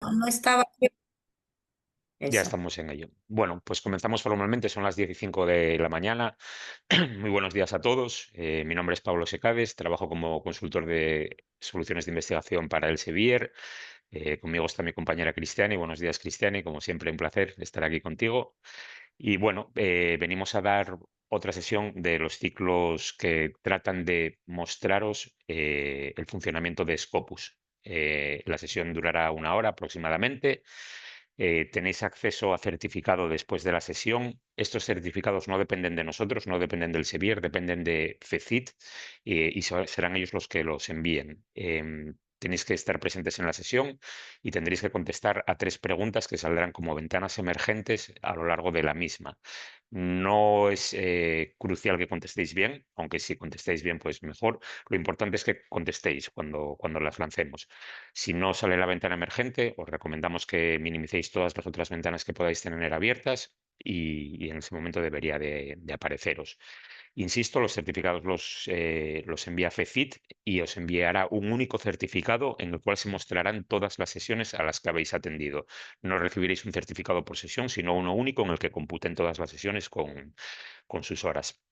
No estaba. Ya Eso. estamos en ello. Bueno, pues comenzamos formalmente, son las 10:05 de la mañana. Muy buenos días a todos. Mi nombre es Pablo Secades, trabajo como consultor de soluciones de investigación para el Sevier. Conmigo está mi compañera Cristiani. Buenos días, Cristiani. Como siempre, un placer estar aquí contigo. Y bueno, venimos a dar otra sesión de los ciclos que tratan de mostraros el funcionamiento de Scopus. La sesión durará 1 hora aproximadamente. Tenéis acceso a certificado después de la sesión. Estos certificados no dependen de nosotros, no dependen del Sevier, dependen de FECIT y serán ellos los que los envíen. Tenéis que estar presentes en la sesión y tendréis que contestar a 3 preguntas que saldrán como ventanas emergentes a lo largo de la misma. No es crucial que contestéis bien, aunque si contestéis bien, pues mejor. Lo importante es que contestéis cuando las lancemos. Si no sale la ventana emergente, os recomendamos que minimicéis todas las otras ventanas que podáis tener abiertas y en ese momento debería de apareceros. Insisto, los certificados los envía FECIT y os enviará un único certificado en el cual se mostrarán todas las sesiones a las que habéis atendido. No recibiréis un certificado por sesión, sino uno único en el que computen todas las sesiones con sus horas.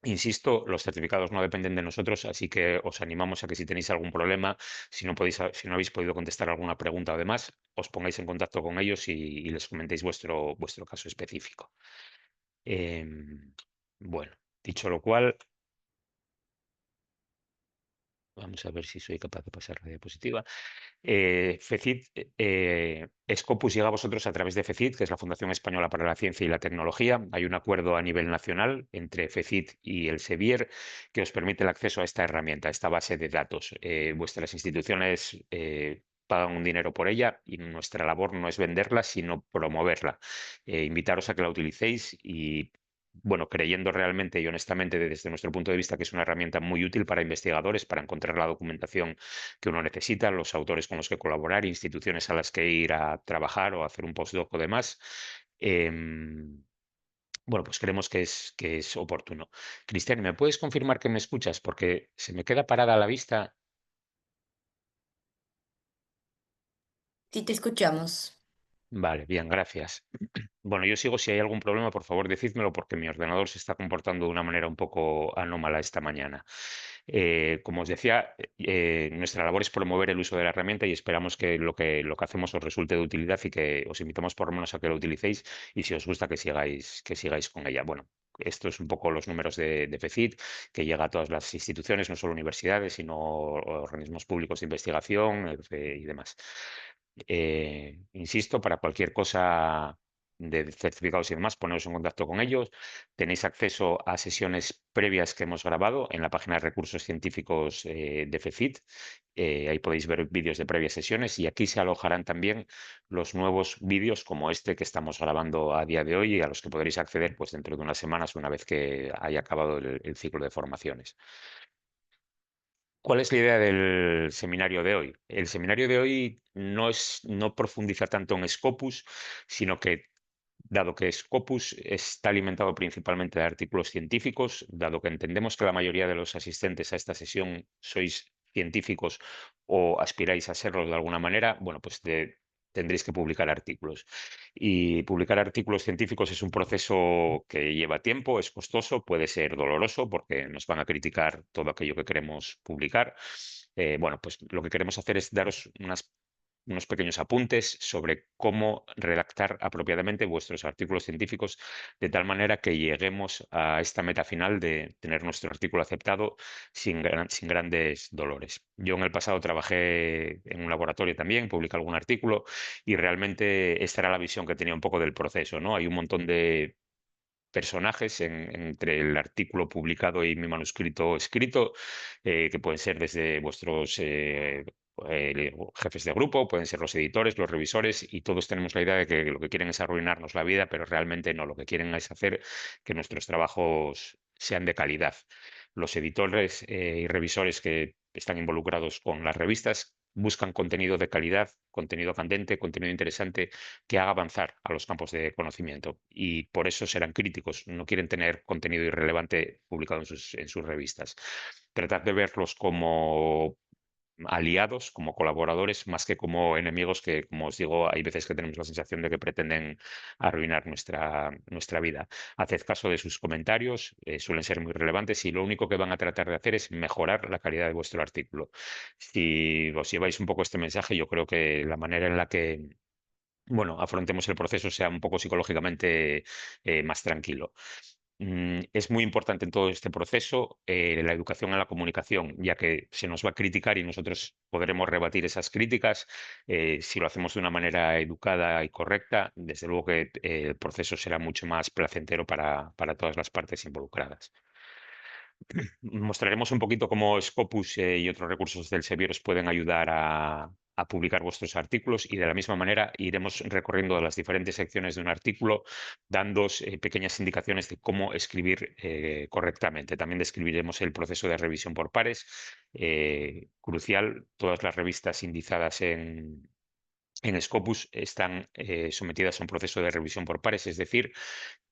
Insisto, los certificados no dependen de nosotros, así que os animamos a que si tenéis algún problema, si no habéis podido contestar alguna pregunta o demás, os pongáis en contacto con ellos y les comentéis vuestro caso específico. Em, bueno, dicho lo cual, vamos a ver si soy capaz de pasar la diapositiva. FECIT, Scopus llega a vosotros a través de FECIT, que es la Fundación Española para la Ciencia y la Tecnología. Hay un acuerdo a nivel nacional entre FECIT y el Sevier que os permite el acceso a esta herramienta, a esta base de datos. Vuestras instituciones pagan un dinero por ella y nuestra labor no es venderla, sino promoverla. Invitaros a que la utilicéis y bueno, creyendo realmente y honestamente desde nuestro punto de vista que es una herramienta muy útil para investigadores, para encontrar la documentación que uno necesita, los autores con los que colaborar, instituciones a las que ir a trabajar o hacer un postdoc o demás. Bueno, pues creemos que es oportuno. Cristian, ¿me puedes confirmar que me escuchas? Porque se me queda parada la vista. Sí, te escuchamos. Vale, bien, gracias. Bueno, yo sigo. Si hay algún problema, por favor, decídmelo porque mi ordenador se está comportando de una manera un poco anómala esta mañana. Como os decía, nuestra labor es promover el uso de la herramienta y esperamos que lo que hacemos os resulte de utilidad y que os invitamos por lo menos a que lo utilicéis y si os gusta que sigáis con ella. Bueno, esto es un poco los números de FECIT, que llega a todas las instituciones, no solo universidades, sino organismos públicos de investigación y demás. Insisto, para cualquier cosa de certificados y demás, poneros en contacto con ellos. Tenéis acceso a sesiones previas que hemos grabado en la página de recursos científicos de FECIT. Ahí podéis ver vídeos de previas sesiones y aquí se alojarán también los nuevos vídeos como este que estamos grabando a día de hoy y a los que podréis acceder pues, dentro de unas semanas una vez que haya acabado el ciclo de formaciones. ¿Cuál es la idea del seminario de hoy? El seminario de hoy no profundiza tanto en Scopus, sino que, dado que Scopus está alimentado principalmente de artículos científicos, dado que entendemos que la mayoría de los asistentes a esta sesión sois científicos o aspiráis a serlo de alguna manera, bueno, pues tendréis que publicar artículos. Y publicar artículos científicos es un proceso que lleva tiempo, es costoso, puede ser doloroso porque nos van a criticar todo aquello que queremos publicar. Bueno, pues lo que queremos hacer es daros unos pequeños apuntes sobre cómo redactar apropiadamente vuestros artículos científicos de tal manera que lleguemos a esta meta final de tener nuestro artículo aceptado sin grandes dolores. Yo en el pasado trabajé en un laboratorio también, publiqué algún artículo y realmente esta era la visión que tenía un poco del proceso, ¿no? Hay un montón de personajes entre el artículo publicado y mi manuscrito escrito, que pueden ser desde vuestros jefes de grupo, pueden ser los editores, los revisores, y todos tenemos la idea de que lo que quieren es arruinarnos la vida, pero realmente no, lo que quieren es hacer que nuestros trabajos sean de calidad. Los editores y revisores que están involucrados con las revistas buscan contenido de calidad, contenido candente, contenido interesante que haga avanzar a los campos de conocimiento y por eso serán críticos, no quieren tener contenido irrelevante publicado en sus revistas. Tratar de verlos como aliados, como colaboradores, más que como enemigos que, como os digo, hay veces que tenemos la sensación de que pretenden arruinar nuestra vida. Haced caso de sus comentarios, suelen ser muy relevantes y lo único que van a tratar de hacer es mejorar la calidad de vuestro artículo. Si os lleváis un poco este mensaje, yo creo que la manera en la que afrontemos el proceso sea un poco psicológicamente más tranquilo. Es muy importante en todo este proceso la educación en la comunicación, ya que se nos va a criticar y nosotros podremos rebatir esas críticas. Si lo hacemos de una manera educada y correcta, desde luego que el proceso será mucho más placentero para todas las partes involucradas. Mostraremos un poquito cómo Scopus y otros recursos del Sevier os pueden ayudar a publicar vuestros artículos y de la misma manera iremos recorriendo las diferentes secciones de un artículo, dándoos pequeñas indicaciones de cómo escribir correctamente. También describiremos el proceso de revisión por pares, crucial. Todas las revistas indizadas en Scopus están sometidas a un proceso de revisión por pares, es decir,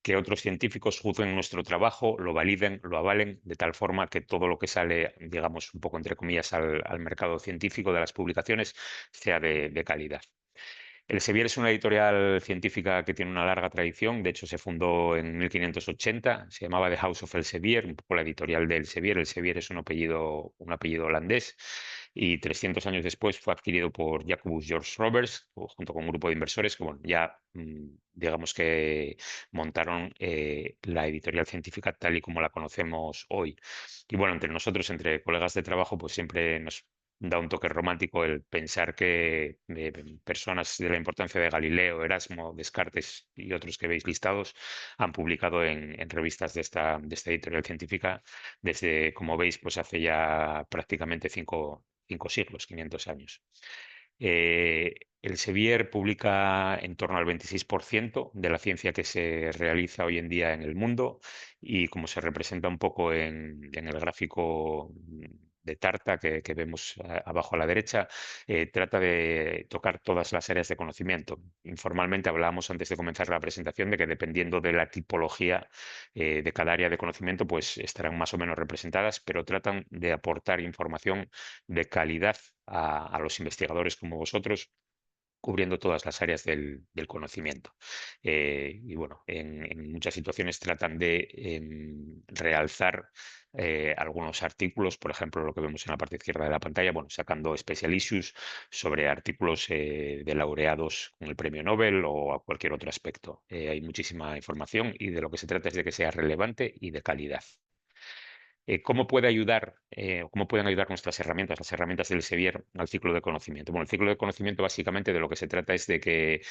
que otros científicos juzguen nuestro trabajo, lo validen, lo avalen, de tal forma que todo lo que sale, digamos, un poco entre comillas, al mercado científico de las publicaciones sea de calidad. Elsevier es una editorial científica que tiene una larga tradición, de hecho se fundó en 1580, se llamaba The House of Elsevier, un poco la editorial de Elsevier. Elsevier es un apellido holandés y 300 años después fue adquirido por Jacobus George Roberts junto con un grupo de inversores que, bueno, ya digamos que montaron la editorial científica tal y como la conocemos hoy. Y bueno, entre nosotros, entre colegas de trabajo, pues siempre nos da un toque romántico el pensar que personas de la importancia de Galileo, Erasmo, Descartes y otros que veis listados han publicado en revistas de esta editorial científica desde, como veis, pues hace ya prácticamente cinco siglos, 500 años. Elsevier publica en torno al 26% de la ciencia que se realiza hoy en día en el mundo y como se representa un poco en el gráfico de tarta que vemos abajo a la derecha, trata de tocar todas las áreas de conocimiento. Informalmente hablábamos antes de comenzar la presentación de que dependiendo de la tipología de cada área de conocimiento, pues estarán más o menos representadas, pero tratan de aportar información de calidad a los investigadores como vosotros cubriendo todas las áreas del conocimiento. Y bueno, en muchas situaciones tratan de realzar algunos artículos, por ejemplo, lo que vemos en la parte izquierda de la pantalla, bueno, sacando special issues sobre artículos de laureados con el premio Nobel o a cualquier otro aspecto. Hay muchísima información y de lo que se trata es de que sea relevante y de calidad. ¿Cómo pueden ayudar nuestras herramientas, las herramientas del Sevier, al ciclo de conocimiento? Bueno, el ciclo de conocimiento básicamente de lo que se trata es de que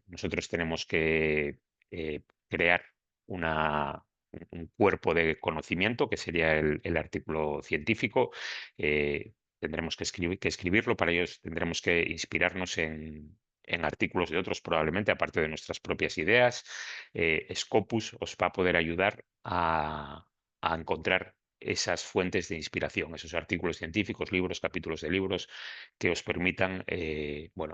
nosotros tenemos que crear un cuerpo de conocimiento, que sería el artículo científico. Tendremos que escribirlo, para ello tendremos que inspirarnos en artículos de otros, probablemente, aparte de nuestras propias ideas. Scopus os va a poder ayudar a encontrar esas fuentes de inspiración, esos artículos científicos, libros, capítulos de libros que os permitan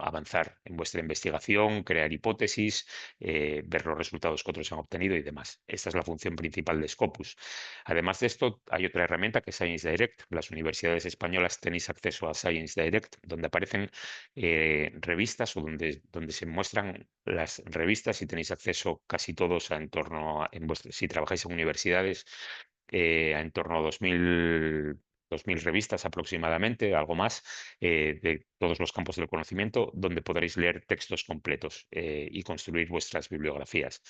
avanzar en vuestra investigación, crear hipótesis, ver los resultados que otros han obtenido y demás. Esta es la función principal de Scopus. Además de esto, hay otra herramienta que es Science Direct. Las universidades españolas tenéis acceso a Science Direct, donde aparecen revistas o donde se muestran las revistas y tenéis acceso casi todos si trabajáis en universidades en torno a 2000 revistas aproximadamente, algo más, de todos los campos del conocimiento, donde podréis leer textos completos y construir vuestras bibliografías.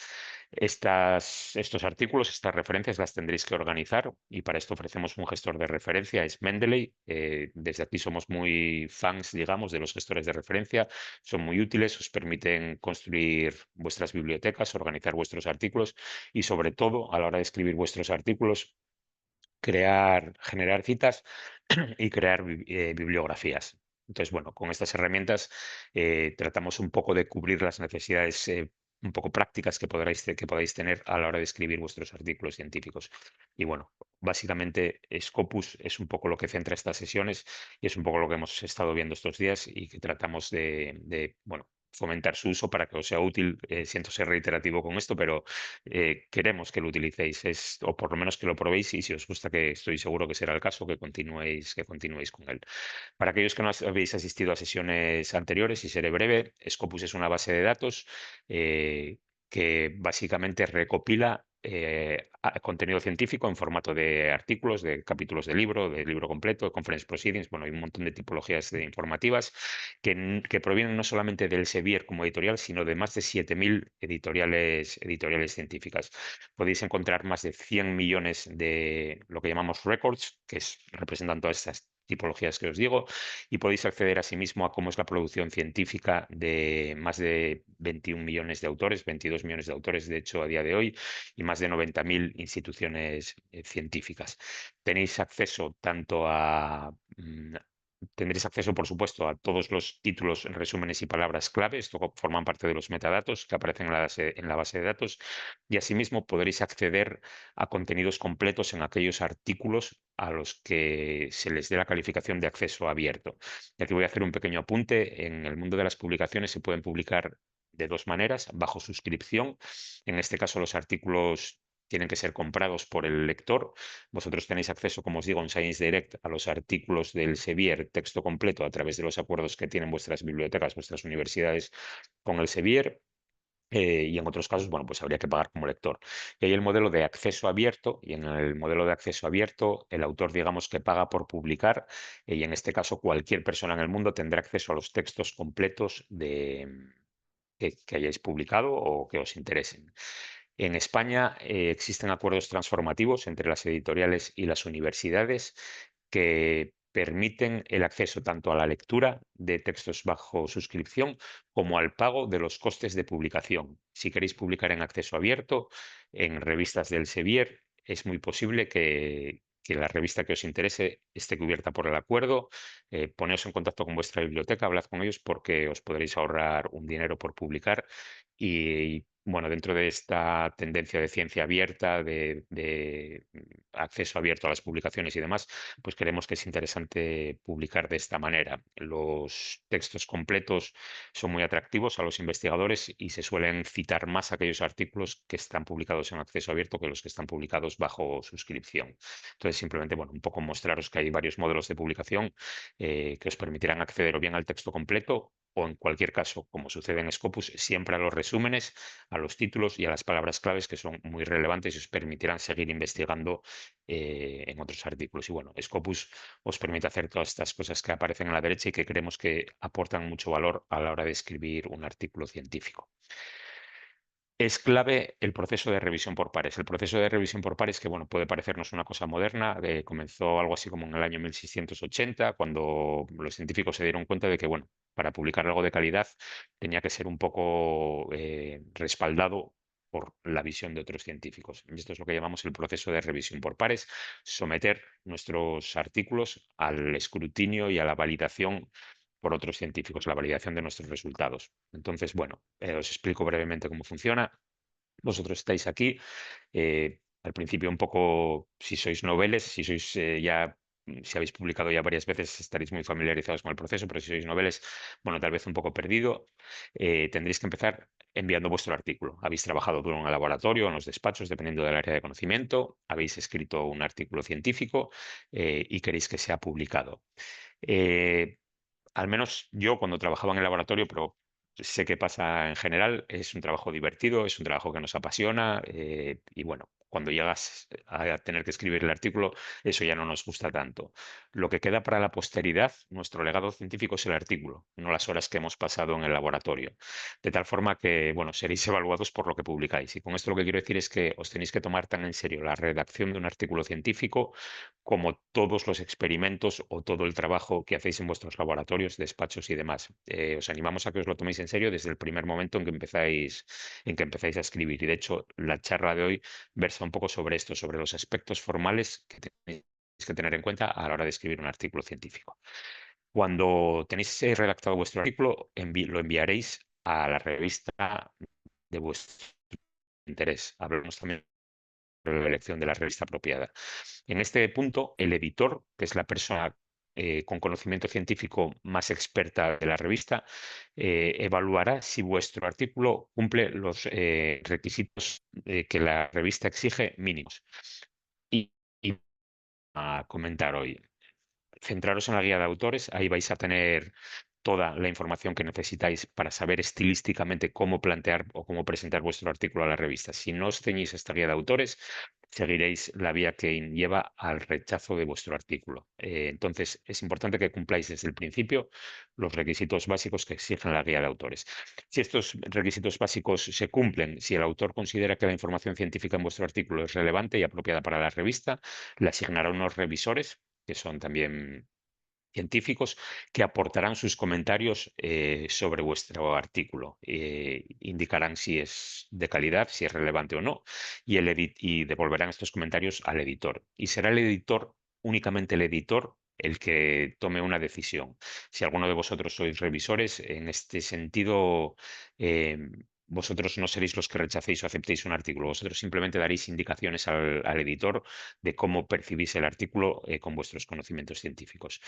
Estos artículos, estas referencias las tendréis que organizar y para esto ofrecemos un gestor de referencia, es Mendeley. Desde aquí somos muy fans, digamos, de los gestores de referencia. Son muy útiles, os permiten construir vuestras bibliotecas, organizar vuestros artículos y sobre todo a la hora de escribir vuestros artículos generar citas y crear bibliografías. Entonces, bueno, con estas herramientas tratamos un poco de cubrir las necesidades un poco prácticas que podáis tener a la hora de escribir vuestros artículos científicos. Y bueno, básicamente Scopus es un poco lo que centra estas sesiones y es un poco lo que hemos estado viendo estos días y que tratamos de fomentar su uso para que os sea útil. Siento ser reiterativo con esto, pero queremos que lo utilicéis, o por lo menos que lo probéis, y si os gusta, que estoy seguro que será el caso, que continuéis con él. Para aquellos que no habéis asistido a sesiones anteriores, y seré breve, Scopus es una base de datos que básicamente recopila contenido científico en formato de artículos, de capítulos de libro completo, de conference proceedings. Bueno, hay un montón de tipologías de informativas que provienen no solamente del Elsevier como editorial, sino de más de 7.000 editoriales científicas. Podéis encontrar más de 100 millones de lo que llamamos records, representan todas estas tipologías que os digo, y podéis acceder asimismo a cómo es la producción científica de más de 21 millones de autores, 22 millones de autores, de hecho, a día de hoy, y más de 90.000 instituciones científicas. Tenéis acceso tanto a... Tendréis acceso, por supuesto, a todos los títulos, resúmenes y palabras clave. Esto forman parte de los metadatos que aparecen en la base de datos. Y asimismo podréis acceder a contenidos completos en aquellos artículos a los que se les dé la calificación de acceso abierto. Y aquí voy a hacer un pequeño apunte. En el mundo de las publicaciones se pueden publicar de dos maneras: bajo suscripción. En este caso, los artículos tienen que ser comprados por el lector. Vosotros tenéis acceso, como os digo, en Science Direct a los artículos del Sevier, texto completo, a través de los acuerdos que tienen vuestras bibliotecas, vuestras universidades con el Sevier. Y en otros casos, bueno, pues habría que pagar como lector. Y hay el modelo de acceso abierto, y en el modelo de acceso abierto el autor, digamos, que paga por publicar, y en este caso cualquier persona en el mundo tendrá acceso a los textos completos que hayáis publicado o que os interesen. En España existen acuerdos transformativos entre las editoriales y las universidades que permiten el acceso tanto a la lectura de textos bajo suscripción como al pago de los costes de publicación. Si queréis publicar en acceso abierto, en revistas del Sevier, es muy posible que la revista que os interese esté cubierta por el acuerdo. Poneos en contacto con vuestra biblioteca, hablad con ellos, porque os podréis ahorrar un dinero por publicar. Y bueno, dentro de esta tendencia de ciencia abierta, de acceso abierto a las publicaciones y demás, pues creemos que es interesante publicar de esta manera. Los textos completos son muy atractivos a los investigadores y se suelen citar más aquellos artículos que están publicados en acceso abierto que los que están publicados bajo suscripción. Entonces, simplemente, bueno, un poco mostraros que hay varios modelos de publicación que os permitirán acceder o bien al texto completo, o en cualquier caso, como sucede en Scopus, siempre a los resúmenes, a los títulos y a las palabras claves, que son muy relevantes y os permitirán seguir investigando en otros artículos. Y bueno, Scopus os permite hacer todas estas cosas que aparecen a la derecha y que creemos que aportan mucho valor a la hora de escribir un artículo científico. Es clave el proceso de revisión por pares. El proceso de revisión por pares, que bueno, puede parecernos una cosa moderna, comenzó algo así como en el año 1680, cuando los científicos se dieron cuenta de que, bueno, para publicar algo de calidad tenía que ser un poco respaldado por la visión de otros científicos. Y esto es lo que llamamos el proceso de revisión por pares: someter nuestros artículos al escrutinio y a la validación por otros científicos, la validación de nuestros resultados. Entonces, bueno, os explico brevemente cómo funciona. Vosotros estáis aquí, al principio un poco, si sois noveles, si sois si habéis publicado ya varias veces, estaréis muy familiarizados con el proceso, pero si sois noveles, bueno, tal vez un poco perdido. Tendréis que empezar enviando vuestro artículo. Habéis trabajado duro en el laboratorio, en los despachos, dependiendo del área de conocimiento, habéis escrito un artículo científico y queréis que sea publicado. Eh, Al menos yo, cuando trabajaba en el laboratorio, pero sé que pasa en general, es un trabajo divertido, es un trabajo que nos apasiona, y bueno, cuando llegas a tener que escribir el artículo, eso ya no nos gusta tanto. Lo que queda para la posteridad, nuestro legado científico, es el artículo, no las horas que hemos pasado en el laboratorio. De tal forma que, bueno, seréis evaluados por lo que publicáis. Y con esto lo que quiero decir es que os tenéis que tomar tan en serio la redacción de un artículo científico como todos los experimentos o todo el trabajo que hacéis en vuestros laboratorios, despachos y demás. Os animamos a que os lo toméis en serio desde el primer momento en que empezáis a escribir. Y de hecho, la charla de hoy versa un poco sobre esto, sobre los aspectos formales que tenéis que tener en cuenta a la hora de escribir un artículo científico. Cuando tenéis redactado vuestro artículo, lo enviaréis a la revista de vuestro interés. Hablamos también de la elección de la revista apropiada. En este punto, el editor, que es la persona con conocimiento científico más experta de la revista evaluará si vuestro artículo cumple los requisitos que la revista exige mínimos. Y, y a comentar hoy. Centraros en la guía de autores, ahí vais a tener toda la información que necesitáis para saber estilísticamente cómo plantear o cómo presentar vuestro artículo a la revista. Si no os ceñís a esta guía de autores, seguiréis la vía que lleva al rechazo de vuestro artículo. Entonces, es importante que cumpláis desde el principio los requisitos básicos que exigen la guía de autores. Si estos requisitos básicos se cumplen, si el autor considera que la información científica en vuestro artículo es relevante y apropiada para la revista, le asignará unos revisores que son también científicos que aportarán sus comentarios sobre vuestro artículo. Indicarán si es de calidad, si es relevante o no, y devolverán estos comentarios al editor. Y será el editor, únicamente el editor, el que tome una decisión. Si alguno de vosotros sois revisores, en este sentido, eh, vosotros no seréis los que rechacéis o aceptéis un artículo, vosotros simplemente daréis indicaciones al editor de cómo percibís el artículo con vuestros conocimientos científicos.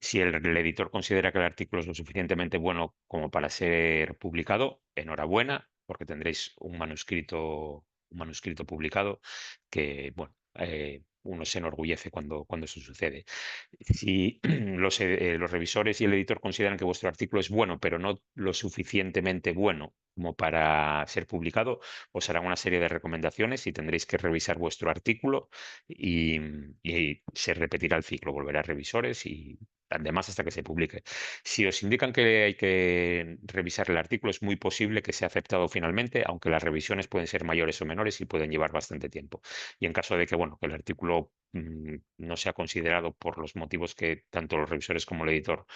Si el editor considera que el artículo es lo suficientemente bueno como para ser publicado, enhorabuena, porque tendréis un manuscrito publicado que, bueno, uno se enorgullece cuando eso sucede. Si los revisores y el editor consideran que vuestro artículo es bueno, pero no lo suficientemente bueno como para ser publicado, os harán una serie de recomendaciones y tendréis que revisar vuestro artículo y se repetirá el ciclo, volverá a revisores y además hasta que se publique. Si os indican que hay que revisar el artículo, es muy posible que sea aceptado finalmente, aunque las revisiones pueden ser mayores o menores y pueden llevar bastante tiempo. Y en caso de que, bueno, que el artículo no sea considerado por los motivos que tanto los revisores como el editor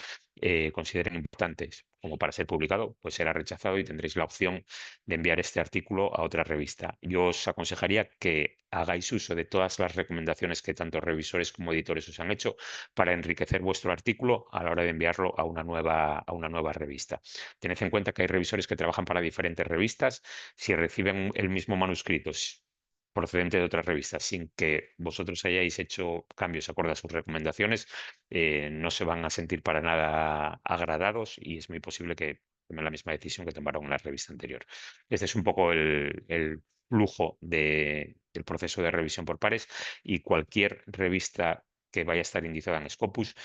consideren importantes como para ser publicado, pues será rechazado y tendréis la opción de enviar este artículo a otra revista. Yo os aconsejaría que hagáis uso de todas las recomendaciones que tanto revisores como editores os han hecho para enriquecer vuestro artículo a la hora de enviarlo a una nueva revista. Tened en cuenta que hay revisores que trabajan para diferentes revistas. Si reciben el mismo manuscrito procedente de otras revistas sin que vosotros hayáis hecho cambios acorde a sus recomendaciones, no se van a sentir para nada agradados y es muy posible que tomen la misma decisión que tomaron en la revista anterior. Este es un poco el flujo del proceso de revisión por pares y cualquier revista que vaya a estar indicada en Scopus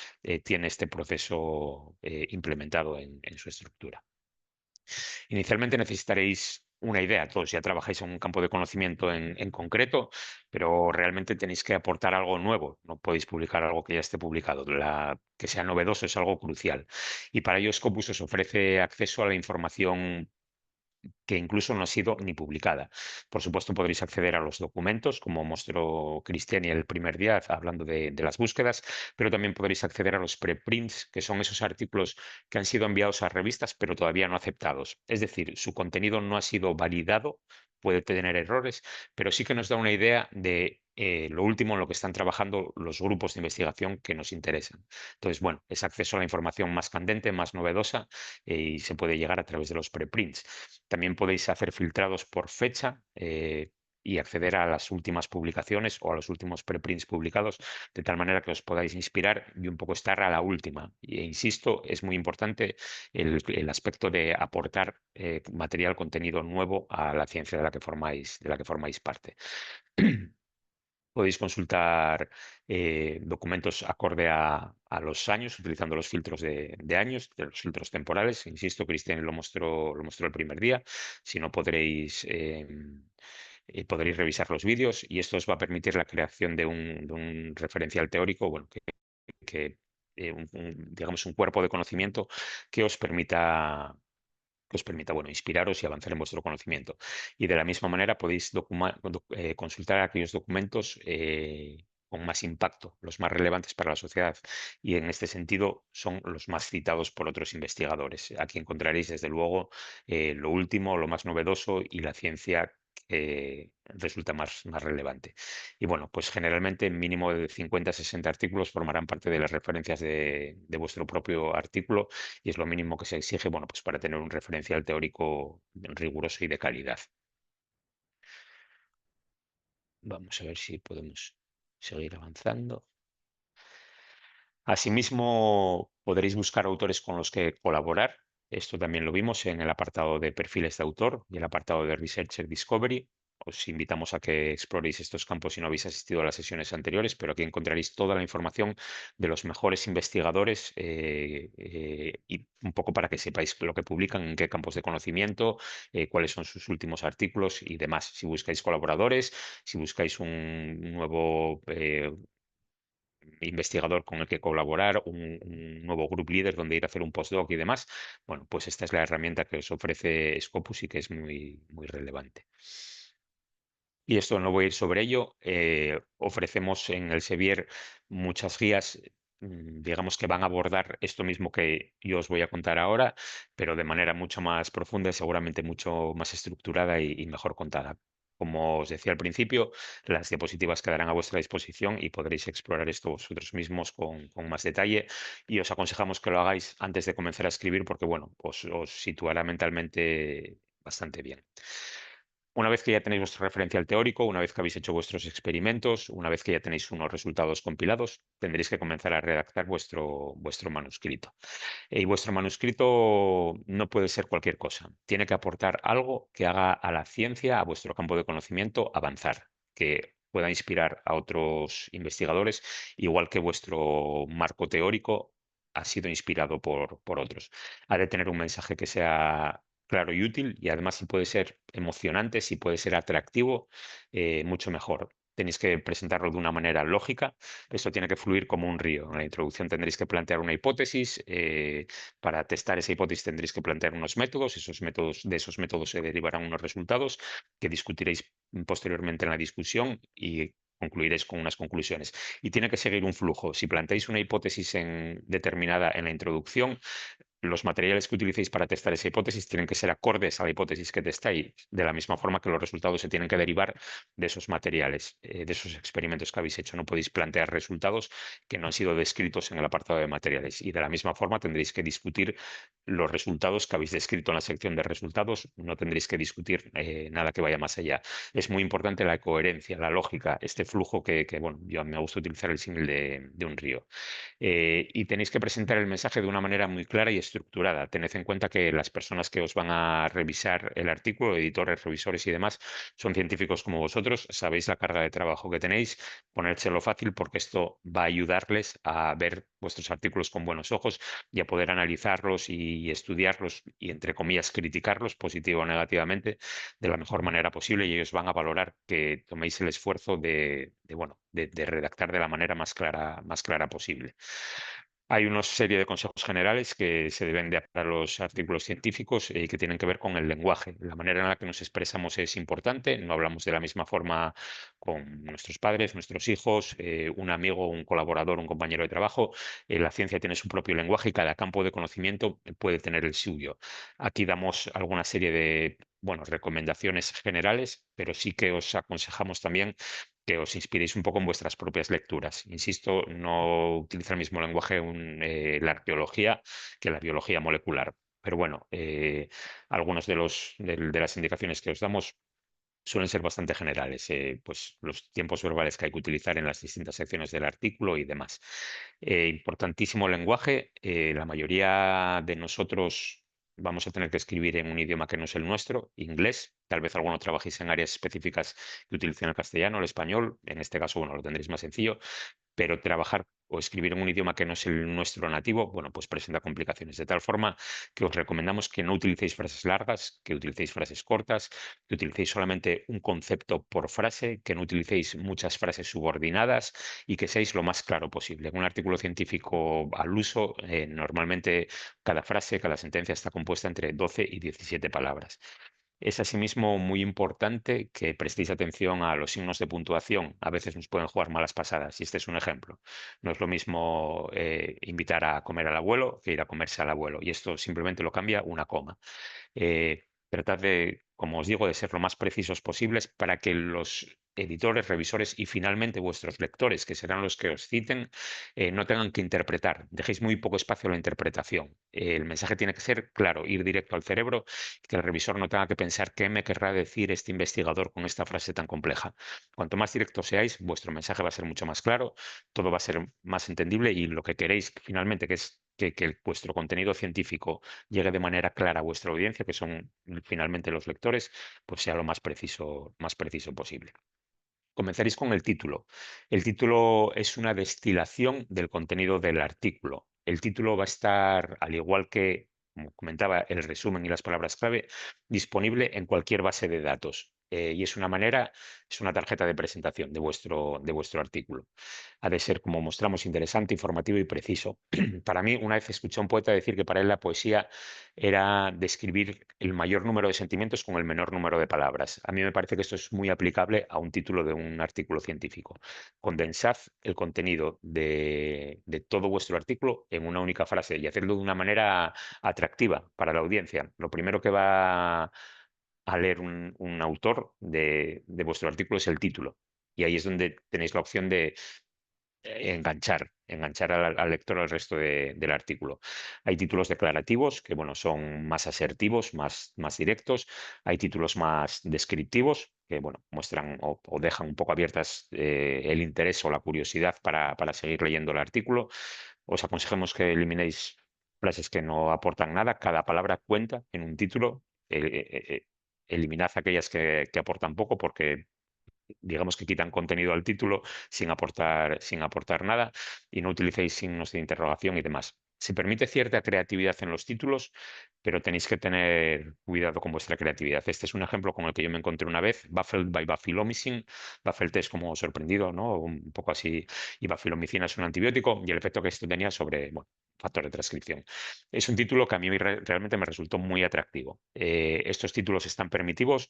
tiene este proceso implementado en su estructura. Inicialmente necesitaréis una idea, todos ya trabajáis en un campo de conocimiento en concreto, pero realmente tenéis que aportar algo nuevo, no podéis publicar algo que ya esté publicado, que sea novedoso es algo crucial. Y para ello Scopus os ofrece acceso a la información que incluso no ha sido ni publicada. Por supuesto, podréis acceder a los documentos, como mostró Cristiani el primer día, hablando de las búsquedas, pero también podréis acceder a los preprints, que son esos artículos que han sido enviados a revistas, pero todavía no aceptados. Es decir, su contenido no ha sido validado, puede tener errores, pero sí que nos da una idea de lo último en lo que están trabajando los grupos de investigación que nos interesan. Entonces, bueno, es acceso a la información más candente, más novedosa y se puede llegar a través de los preprints. También podéis hacer filtrados por fecha y acceder a las últimas publicaciones o a los últimos preprints publicados, de tal manera que os podáis inspirar y un poco estar a la última. E insisto, es muy importante el aspecto de aportar material, contenido nuevo a la ciencia de la que formáis parte. Podéis consultar documentos acorde a los años, utilizando los filtros de años, de los filtros temporales. Insisto, Cristian lo mostró el primer día. Si no, podréis revisar los vídeos y esto os va a permitir la creación de un referencial teórico, bueno, digamos, un cuerpo de conocimiento que os permita, bueno, inspiraros y avanzar en vuestro conocimiento. Y de la misma manera podéis consultar aquellos documentos con más impacto, los más relevantes para la sociedad. Y en este sentido son los más citados por otros investigadores. Aquí encontraréis, desde luego, lo último, lo más novedoso y la ciencia que resulta más relevante. Y bueno, pues generalmente mínimo de 50 a 60 artículos formarán parte de las referencias de vuestro propio artículo y es lo mínimo que se exige, bueno, pues para tener un referencial teórico riguroso y de calidad. Vamos a ver si podemos seguir avanzando. Asimismo, podréis buscar autores con los que colaborar. Esto también lo vimos en el apartado de perfiles de autor y el apartado de Researcher Discovery. Os invitamos a que exploréis estos campos si no habéis asistido a las sesiones anteriores, pero aquí encontraréis toda la información de los mejores investigadores y un poco para que sepáis lo que publican, en qué campos de conocimiento, cuáles son sus últimos artículos y demás. Si buscáis colaboradores, si buscáis un nuevo investigador con el que colaborar, un nuevo group leader donde ir a hacer un postdoc y demás, bueno, pues esta es la herramienta que os ofrece Scopus y que es muy, muy relevante. Y esto no voy a ir sobre ello. Ofrecemos en el Sevier muchas guías, digamos que van a abordar esto mismo que yo os voy a contar ahora, pero de manera mucho más profunda y seguramente mucho más estructurada y mejor contada. Como os decía al principio, las diapositivas quedarán a vuestra disposición y podréis explorar esto vosotros mismos con más detalle. Y os aconsejamos que lo hagáis antes de comenzar a escribir porque, bueno, os situará mentalmente bastante bien. Una vez que ya tenéis vuestro referencial teórico, una vez que habéis hecho vuestros experimentos, una vez que ya tenéis unos resultados compilados, tendréis que comenzar a redactar vuestro manuscrito. Y vuestro manuscrito no puede ser cualquier cosa. Tiene que aportar algo que haga a la ciencia, a vuestro campo de conocimiento, avanzar, que pueda inspirar a otros investigadores, igual que vuestro marco teórico ha sido inspirado por otros. Ha de tener un mensaje que sea claro y útil y además si puede ser emocionante, si puede ser atractivo, mucho mejor. Tenéis que presentarlo de una manera lógica. Esto tiene que fluir como un río. En la introducción tendréis que plantear una hipótesis. Para testar esa hipótesis tendréis que plantear unos métodos. De esos métodos se derivarán unos resultados que discutiréis posteriormente en la discusión y concluiréis con unas conclusiones. Y tiene que seguir un flujo. Si planteáis una hipótesis determinada en la introducción, los materiales que utilicéis para testar esa hipótesis tienen que ser acordes a la hipótesis que testáis, de la misma forma que los resultados se tienen que derivar de esos materiales, de esos experimentos que habéis hecho. No podéis plantear resultados que no han sido descritos en el apartado de materiales. Y de la misma forma tendréis que discutir los resultados que habéis descrito en la sección de resultados. No tendréis que discutir nada que vaya más allá. Es muy importante la coherencia, la lógica, este flujo bueno, yo me gusta utilizar el símil de un río. Y tenéis que presentar el mensaje de una manera muy clara y estructurada. Tened en cuenta que las personas que os van a revisar el artículo, editores, revisores y demás, son científicos como vosotros, sabéis la carga de trabajo que tenéis, ponérselo fácil porque esto va a ayudarles a ver vuestros artículos con buenos ojos y a poder analizarlos y estudiarlos y, entre comillas, criticarlos positivo o negativamente de la mejor manera posible y ellos van a valorar que toméis el esfuerzo bueno, de redactar de la manera más clara posible. Hay una serie de consejos generales que se deben de aplicar a los artículos científicos y que tienen que ver con el lenguaje. La manera en la que nos expresamos es importante. No hablamos de la misma forma con nuestros padres, nuestros hijos, un amigo, un colaborador, un compañero de trabajo. La ciencia tiene su propio lenguaje y cada campo de conocimiento puede tener el suyo. Aquí damos alguna serie de, bueno, recomendaciones generales, pero sí que os aconsejamos también que os inspiréis un poco en vuestras propias lecturas. Insisto, no utiliza el mismo lenguaje la arqueología que la biología molecular. Pero bueno, algunos de las indicaciones que os damos suelen ser bastante generales, pues los tiempos verbales que hay que utilizar en las distintas secciones del artículo y demás. Importantísimo lenguaje. La mayoría de nosotros vamos a tener que escribir en un idioma que no es el nuestro, inglés. Tal vez alguno trabajéis en áreas específicas que utilicen el castellano, el español. En este caso, bueno, lo tendréis más sencillo, pero trabajar o escribir en un idioma que no es el nuestro nativo, bueno, pues presenta complicaciones. De tal forma que os recomendamos que no utilicéis frases largas, que utilicéis frases cortas, que utilicéis solamente un concepto por frase, que no utilicéis muchas frases subordinadas y que seáis lo más claro posible. En un artículo científico al uso, normalmente cada frase, cada sentencia está compuesta entre 12 y 17 palabras. Es asimismo muy importante que prestéis atención a los signos de puntuación. A veces nos pueden jugar malas pasadas y este es un ejemplo. No es lo mismo invitar a comer al abuelo que ir a comerse al abuelo y esto simplemente lo cambia una coma. Tratad de como os digo, de ser lo más precisos posibles para que los editores, revisores y finalmente vuestros lectores, que serán los que os citen, no tengan que interpretar. Dejéis muy poco espacio a la interpretación. El mensaje tiene que ser claro, ir directo al cerebro, que el revisor no tenga que pensar qué me querrá decir este investigador con esta frase tan compleja. Cuanto más directos seáis, vuestro mensaje va a ser mucho más claro, todo va a ser más entendible y lo que queréis finalmente, que es que vuestro contenido científico llegue de manera clara a vuestra audiencia, que son finalmente los lectores, pues sea lo más preciso posible. Comenzaréis con el título. El título es una destilación del contenido del artículo. El título va a estar, al igual que, como comentaba, el resumen y las palabras clave, disponible en cualquier base de datos. Y es una tarjeta de presentación de vuestro artículo. Ha de ser, como mostramos, interesante, informativo y preciso. Para mí, una vez escuché a un poeta decir que para él la poesía era describir el mayor número de sentimientos con el menor número de palabras. A mí me parece que esto es muy aplicable a un título de un artículo científico. Condensad el contenido de todo vuestro artículo en una única frase y hacerlo de una manera atractiva para la audiencia. Lo primero que va a leer un autor de vuestro artículo es el título. Y ahí es donde tenéis la opción de enganchar al lector al resto del artículo. Hay títulos declarativos que, bueno, son más asertivos, más directos. Hay títulos más descriptivos que, bueno, muestran o dejan un poco abiertas el interés o la curiosidad para seguir leyendo el artículo. Os aconsejamos que eliminéis frases que no aportan nada. Cada palabra cuenta en un título. Eliminad aquellas que aportan poco porque digamos que quitan contenido al título sin aportar nada y no utilicéis signos de interrogación y demás. Se permite cierta creatividad en los títulos, pero tenéis que tener cuidado con vuestra creatividad. Este es un ejemplo con el que yo me encontré una vez, Baffled by Bafilomycin. Baffled es como sorprendido, ¿no? Un poco así, y bafilomicina es un antibiótico y el efecto que esto tenía sobre, bueno, factor de transcripción. Es un título que a mí realmente me resultó muy atractivo. Estos títulos están permitidos,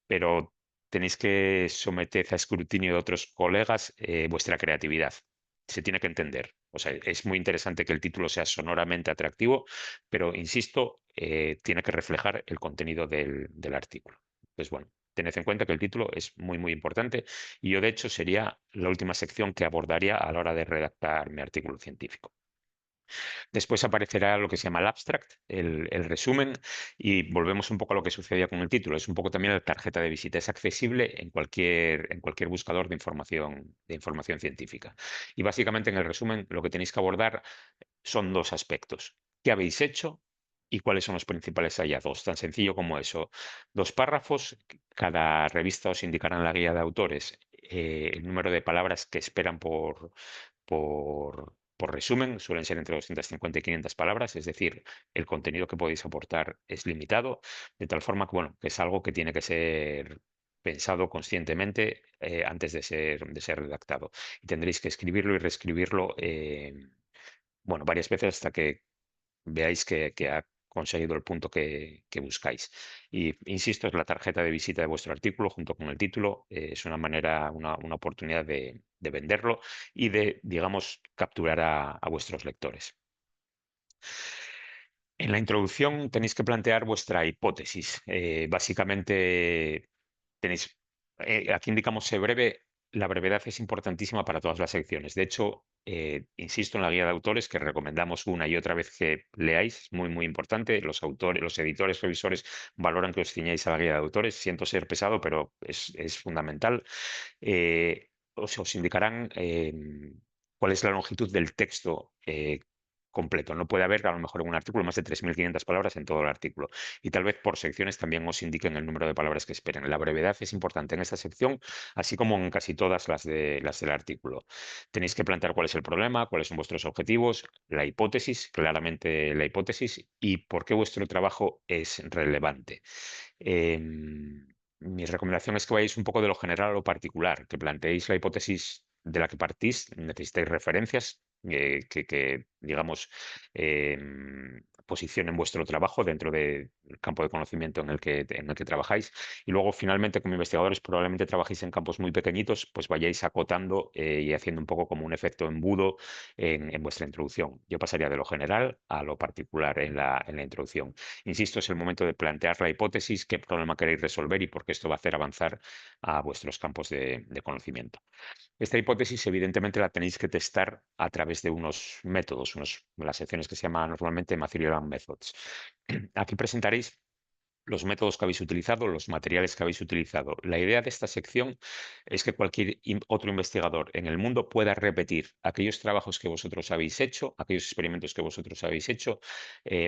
pero tenéis que someter a escrutinio de otros colegas vuestra creatividad. Se tiene que entender. O sea, es muy interesante que el título sea sonoramente atractivo, pero insisto, tiene que reflejar el contenido del artículo. Pues bueno, tened en cuenta que el título es muy importante y yo, de hecho, sería la última sección que abordaría a la hora de redactar mi artículo científico. Después aparecerá lo que se llama el abstract, el resumen, y volvemos un poco a lo que sucedía con el título. Es un poco también la tarjeta de visita. Es accesible en cualquier buscador de información científica. Y básicamente en el resumen lo que tenéis que abordar son dos aspectos. ¿Qué habéis hecho? ¿Y cuáles son los principales hallazgos? Tan sencillo como eso. Dos párrafos, cada revista os indicará en la guía de autores el número de palabras que esperan por resumen, suelen ser entre 250 y 500 palabras, es decir, el contenido que podéis aportar es limitado, de tal forma que, bueno, que es algo que tiene que ser pensado conscientemente antes de ser redactado. Y tendréis que escribirlo y reescribirlo, bueno, varias veces hasta que veáis que ha conseguido el punto que buscáis. Y insisto, es la tarjeta de visita de vuestro artículo junto con el título. Es una manera, una oportunidad de venderlo y de, digamos, capturar a vuestros lectores. En la introducción tenéis que plantear vuestra hipótesis. Básicamente tenéis, aquí indicamos ser breve. La brevedad es importantísima para todas las secciones. De hecho, insisto en la guía de autores que recomendamos una y otra vez que leáis, es muy importante. Los autores, los editores, revisores valoran que os ciñáis a la guía de autores. Siento ser pesado, pero es fundamental. Os indicarán cuál es la longitud del texto completo. No puede haber, a lo mejor, en un artículo más de 3.500 palabras en todo el artículo. Y tal vez por secciones también os indiquen el número de palabras que esperen. La brevedad es importante en esta sección, así como en casi todas las del artículo. Tenéis que plantear cuál es el problema, cuáles son vuestros objetivos, la hipótesis, claramente la hipótesis, y por qué vuestro trabajo es relevante. Mi recomendación es que vayáis un poco de lo general a lo particular, que planteéis la hipótesis de la que partís, necesitáis referencias digamos, posición en vuestro trabajo dentro del campo de conocimiento en el que trabajáis. Y luego, finalmente, como investigadores, probablemente trabajéis en campos muy pequeñitos, pues vayáis acotando y haciendo un poco como un efecto embudo en vuestra introducción. Yo pasaría de lo general a lo particular en la introducción. Insisto, es el momento de plantear la hipótesis, qué problema queréis resolver y por qué esto va a hacer avanzar a vuestros campos de conocimiento. Esta hipótesis, evidentemente, la tenéis que testar a través de unos métodos, las secciones que se llaman normalmente Material Methods. Aquí presentaréis los métodos que habéis utilizado, los materiales que habéis utilizado. La idea de esta sección es que cualquier otro investigador en el mundo pueda repetir aquellos trabajos que vosotros habéis hecho, aquellos experimentos que vosotros habéis hecho,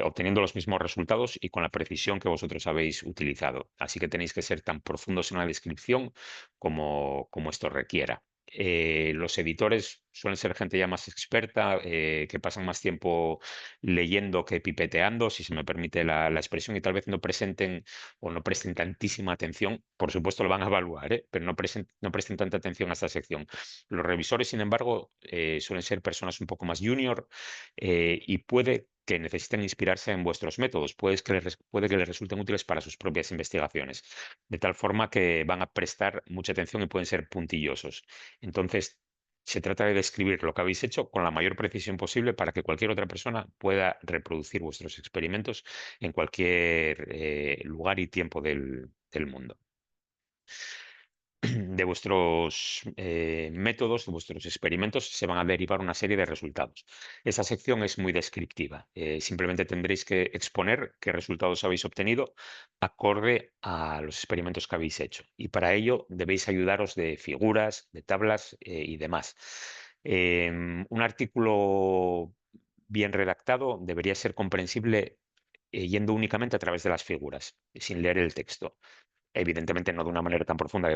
obteniendo los mismos resultados y con la precisión que vosotros habéis utilizado. Así que tenéis que ser tan profundos en la descripción como esto requiera. Los editores suelen ser gente ya más experta, que pasan más tiempo leyendo que pipeteando, si se me permite la expresión, y tal vez no presenten o no presten tantísima atención. Por supuesto lo van a evaluar, ¿eh? Pero no presten tanta atención a esta sección. Los revisores, sin embargo, suelen ser personas un poco más junior, y puede que necesiten inspirarse en vuestros métodos, puede que les resulten útiles para sus propias investigaciones, de tal forma que van a prestar mucha atención y pueden ser puntillosos. Entonces, se trata de describir lo que habéis hecho con la mayor precisión posible para que cualquier otra persona pueda reproducir vuestros experimentos en cualquier lugar y tiempo del mundo. De vuestros métodos, de vuestros experimentos, se van a derivar una serie de resultados. Esa sección es muy descriptiva. Simplemente tendréis que exponer qué resultados habéis obtenido acorde a los experimentos que habéis hecho. Y para ello debéis ayudaros de figuras, de tablas y demás. Un artículo bien redactado debería ser comprensible yendo únicamente a través de las figuras, sin leer el texto. Evidentemente no de una manera tan profunda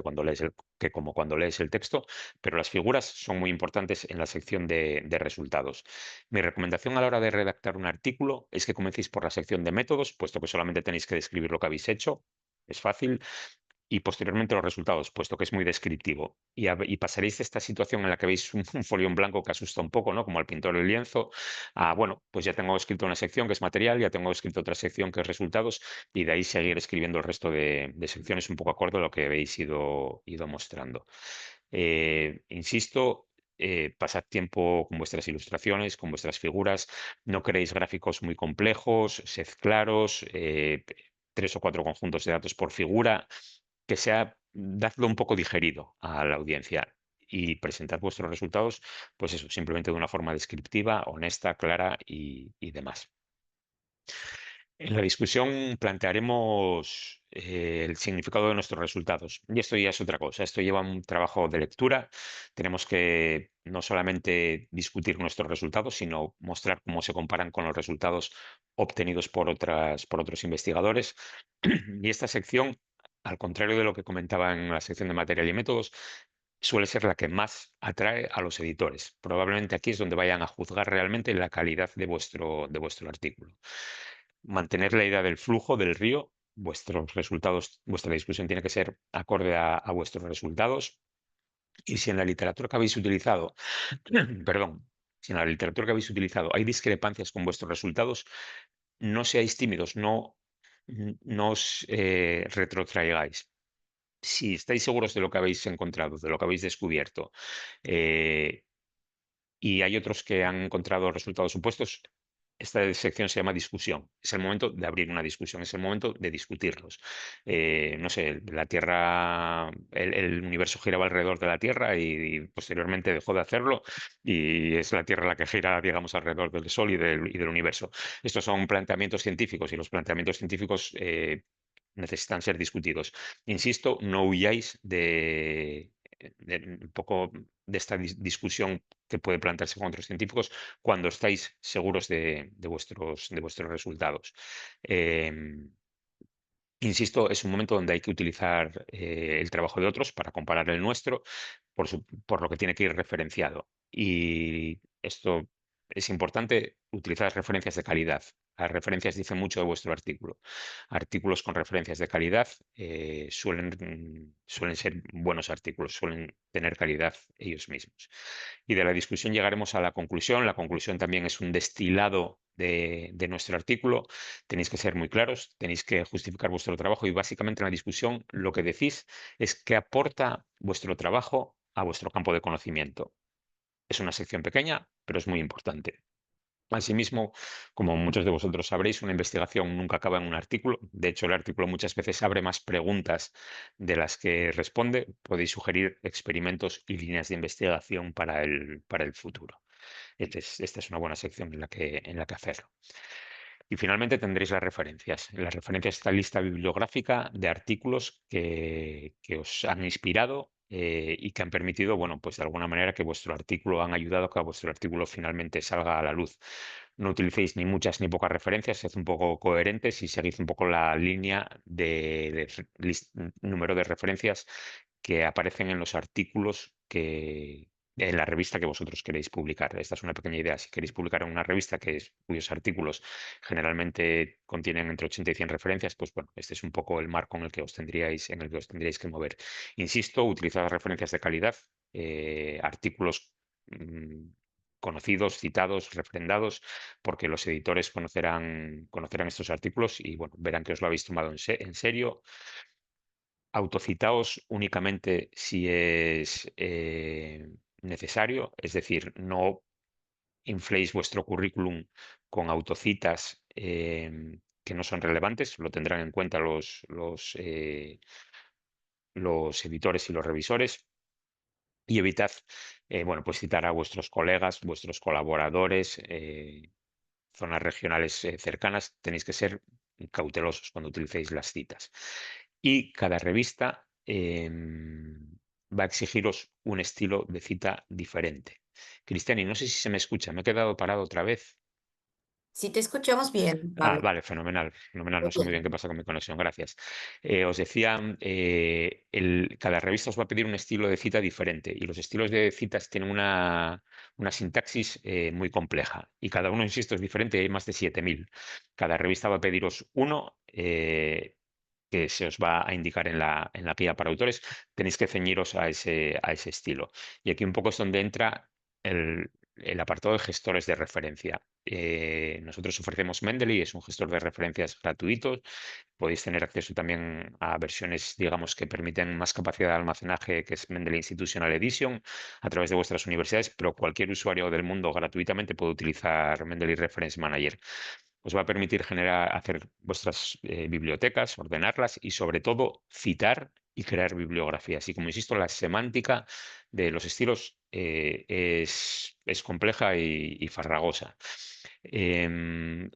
que como cuando lees el texto, pero las figuras son muy importantes en la sección de resultados. Mi recomendación a la hora de redactar un artículo es que comencéis por la sección de métodos, puesto que solamente tenéis que describir lo que habéis hecho. Es fácil, y posteriormente los resultados, puesto que es muy descriptivo. Y pasaréis de esta situación en la que veis un folio en blanco que asusta un poco, ¿no? Como al pintor el lienzo, a, bueno, pues ya tengo escrito una sección que es material, ya tengo escrito otra sección que es resultados, y de ahí seguir escribiendo el resto de secciones un poco acorde a lo que habéis ido mostrando. Insisto, pasad tiempo con vuestras ilustraciones, con vuestras figuras, no queréis gráficos muy complejos, sed claros, 3 o 4 conjuntos de datos por figura, que sea, dadlo un poco digerido a la audiencia y presentad vuestros resultados, pues eso, simplemente de una forma descriptiva, honesta, clara y demás. En la discusión plantearemos el significado de nuestros resultados. Y esto ya es otra cosa. Esto lleva un trabajo de lectura. Tenemos que no solamente discutir nuestros resultados, sino mostrar cómo se comparan con los resultados obtenidos por otros investigadores. Y esta sección, al contrario de lo que comentaba en la sección de material y métodos, suele ser la que más atrae a los editores. Probablemente aquí es donde vayan a juzgar realmente la calidad de vuestro artículo. Mantener la idea del flujo del río. Vuestros resultados, vuestra discusión tiene que ser acorde a vuestros resultados. Y si en la literatura que habéis utilizado, perdón, si en la literatura que habéis utilizado hay discrepancias con vuestros resultados, no seáis tímidos, no os retrotraigáis. Si estáis seguros de lo que habéis encontrado, de lo que habéis descubierto, eh, y hay otros que han encontrado resultados opuestos, esta sección se llama discusión. Es el momento de abrir una discusión, es el momento de discutirlos. No sé, la Tierra, el universo giraba alrededor de la Tierra y posteriormente dejó de hacerlo, y es la Tierra la que gira, digamos, alrededor del Sol y del universo. Estos son planteamientos científicos, y los planteamientos científicos necesitan ser discutidos. Insisto, no huyáis de un poco de esta discusión que puede plantearse con otros científicos cuando estáis seguros de vuestros resultados. Em, Insisto, es un momento donde hay que utilizar el trabajo de otros para comparar el nuestro por lo que tiene que ir referenciado. Y esto es importante, utilizar referencias de calidad. Las referencias dicen mucho de vuestro artículo. Artículos con referencias de calidad suelen ser buenos artículos, suelen tener calidad ellos mismos. Y de la discusión llegaremos a la conclusión. La conclusión también es un destilado de nuestro artículo, tenéis que ser muy claros, tenéis que justificar vuestro trabajo y básicamente en la discusión lo que decís es qué aporta vuestro trabajo a vuestro campo de conocimiento. Es una sección pequeña, pero es muy importante. Asimismo, como muchos de vosotros sabréis, una investigación nunca acaba en un artículo. De hecho, el artículo muchas veces abre más preguntas de las que responde. Podéis sugerir experimentos y líneas de investigación para el futuro. Esta es una buena sección en la que hacerlo. Y finalmente tendréis las referencias. En las referencias está lista bibliográfica de artículos que os han inspirado y que han permitido, bueno, pues de alguna manera que vuestro artículo han ayudado a que vuestro artículo finalmente salga a la luz. No utilicéis ni muchas ni pocas referencias, sed un poco coherentes y seguid un poco la línea de número de referencias que aparecen en los artículos en la revista que vosotros queréis publicar. Esta es una pequeña idea. Si queréis publicar en una revista cuyos artículos generalmente contienen entre 80 y 100 referencias, pues bueno, este es un poco el marco en el que os tendríais que mover. Insisto, utilizad referencias de calidad, artículos conocidos, citados, refrendados, porque los editores conocerán estos artículos y bueno, verán que os lo habéis tomado en serio. Autocitaos únicamente si es necesario, es decir, no infléis vuestro currículum con autocitas que no son relevantes, lo tendrán en cuenta los editores y los revisores. Y evitad, bueno, pues citar a vuestros colegas, vuestros colaboradores, zonas regionales cercanas. Tenéis que ser cautelosos cuando utilicéis las citas. Y cada revista va a exigiros un estilo de cita diferente. Cristiani, no sé si se me escucha, me he quedado parado otra vez. Sí te escuchamos bien, Ah, Pablo. vale, fenomenal, fenomenal. Muy No sé muy bien bien. qué pasa con mi conexión, gracias. Os decía, cada revista os va a pedir un estilo de cita diferente y los estilos de citas tienen una sintaxis muy compleja y cada uno, insisto, es diferente, hay más de 7000. Cada revista va a pediros uno. Que se os va a indicar en la guía para autores, tenéis que ceñiros a ese estilo. Y aquí un poco es donde entra el apartado de gestores de referencia. Nosotros ofrecemos Mendeley, es un gestor de referencias gratuito. Podéis tener acceso también a versiones, digamos, que permiten más capacidad de almacenaje, que es Mendeley Institutional Edition, a través de vuestras universidades, pero cualquier usuario del mundo gratuitamente puede utilizar Mendeley Reference Manager. Os va a permitir hacer vuestras bibliotecas, ordenarlas y sobre todo citar y crear bibliografías. Y como insisto, la semántica de los estilos es compleja y farragosa. Em,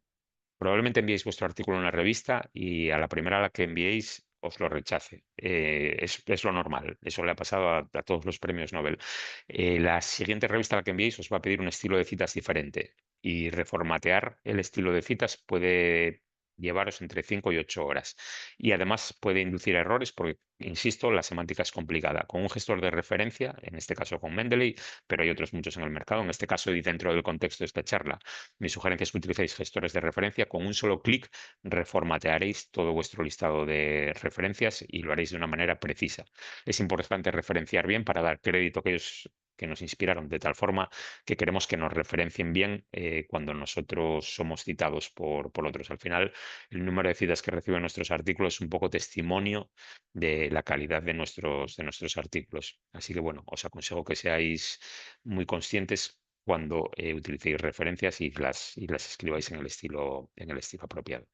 Probablemente enviéis vuestro artículo en una revista y a la primera a la que enviéis os lo rechace. Es lo normal. Eso le ha pasado a todos los premios Nobel. La siguiente revista a la que enviéis os va a pedir un estilo de citas diferente y reformatear el estilo de citas puede llevaros entre 5 y 8 horas. Y además puede inducir errores porque, insisto, la semántica es complicada. Con un gestor de referencia, en este caso con Mendeley, pero hay otros muchos en el mercado, en este caso y dentro del contexto de esta charla, mi sugerencia es que utilicéis gestores de referencia. Con un solo clic reformatearéis todo vuestro listado de referencias y lo haréis de una manera precisa. Es importante referenciar bien para dar crédito a aquellos que nos inspiraron, de tal forma que queremos que nos referencien bien cuando nosotros somos citados por otros. Al final, el número de citas que reciben nuestros artículos es un poco testimonio de la calidad de nuestros artículos. Así que bueno, os aconsejo que seáis muy conscientes cuando utilicéis referencias y las escribáis en el estilo apropiado.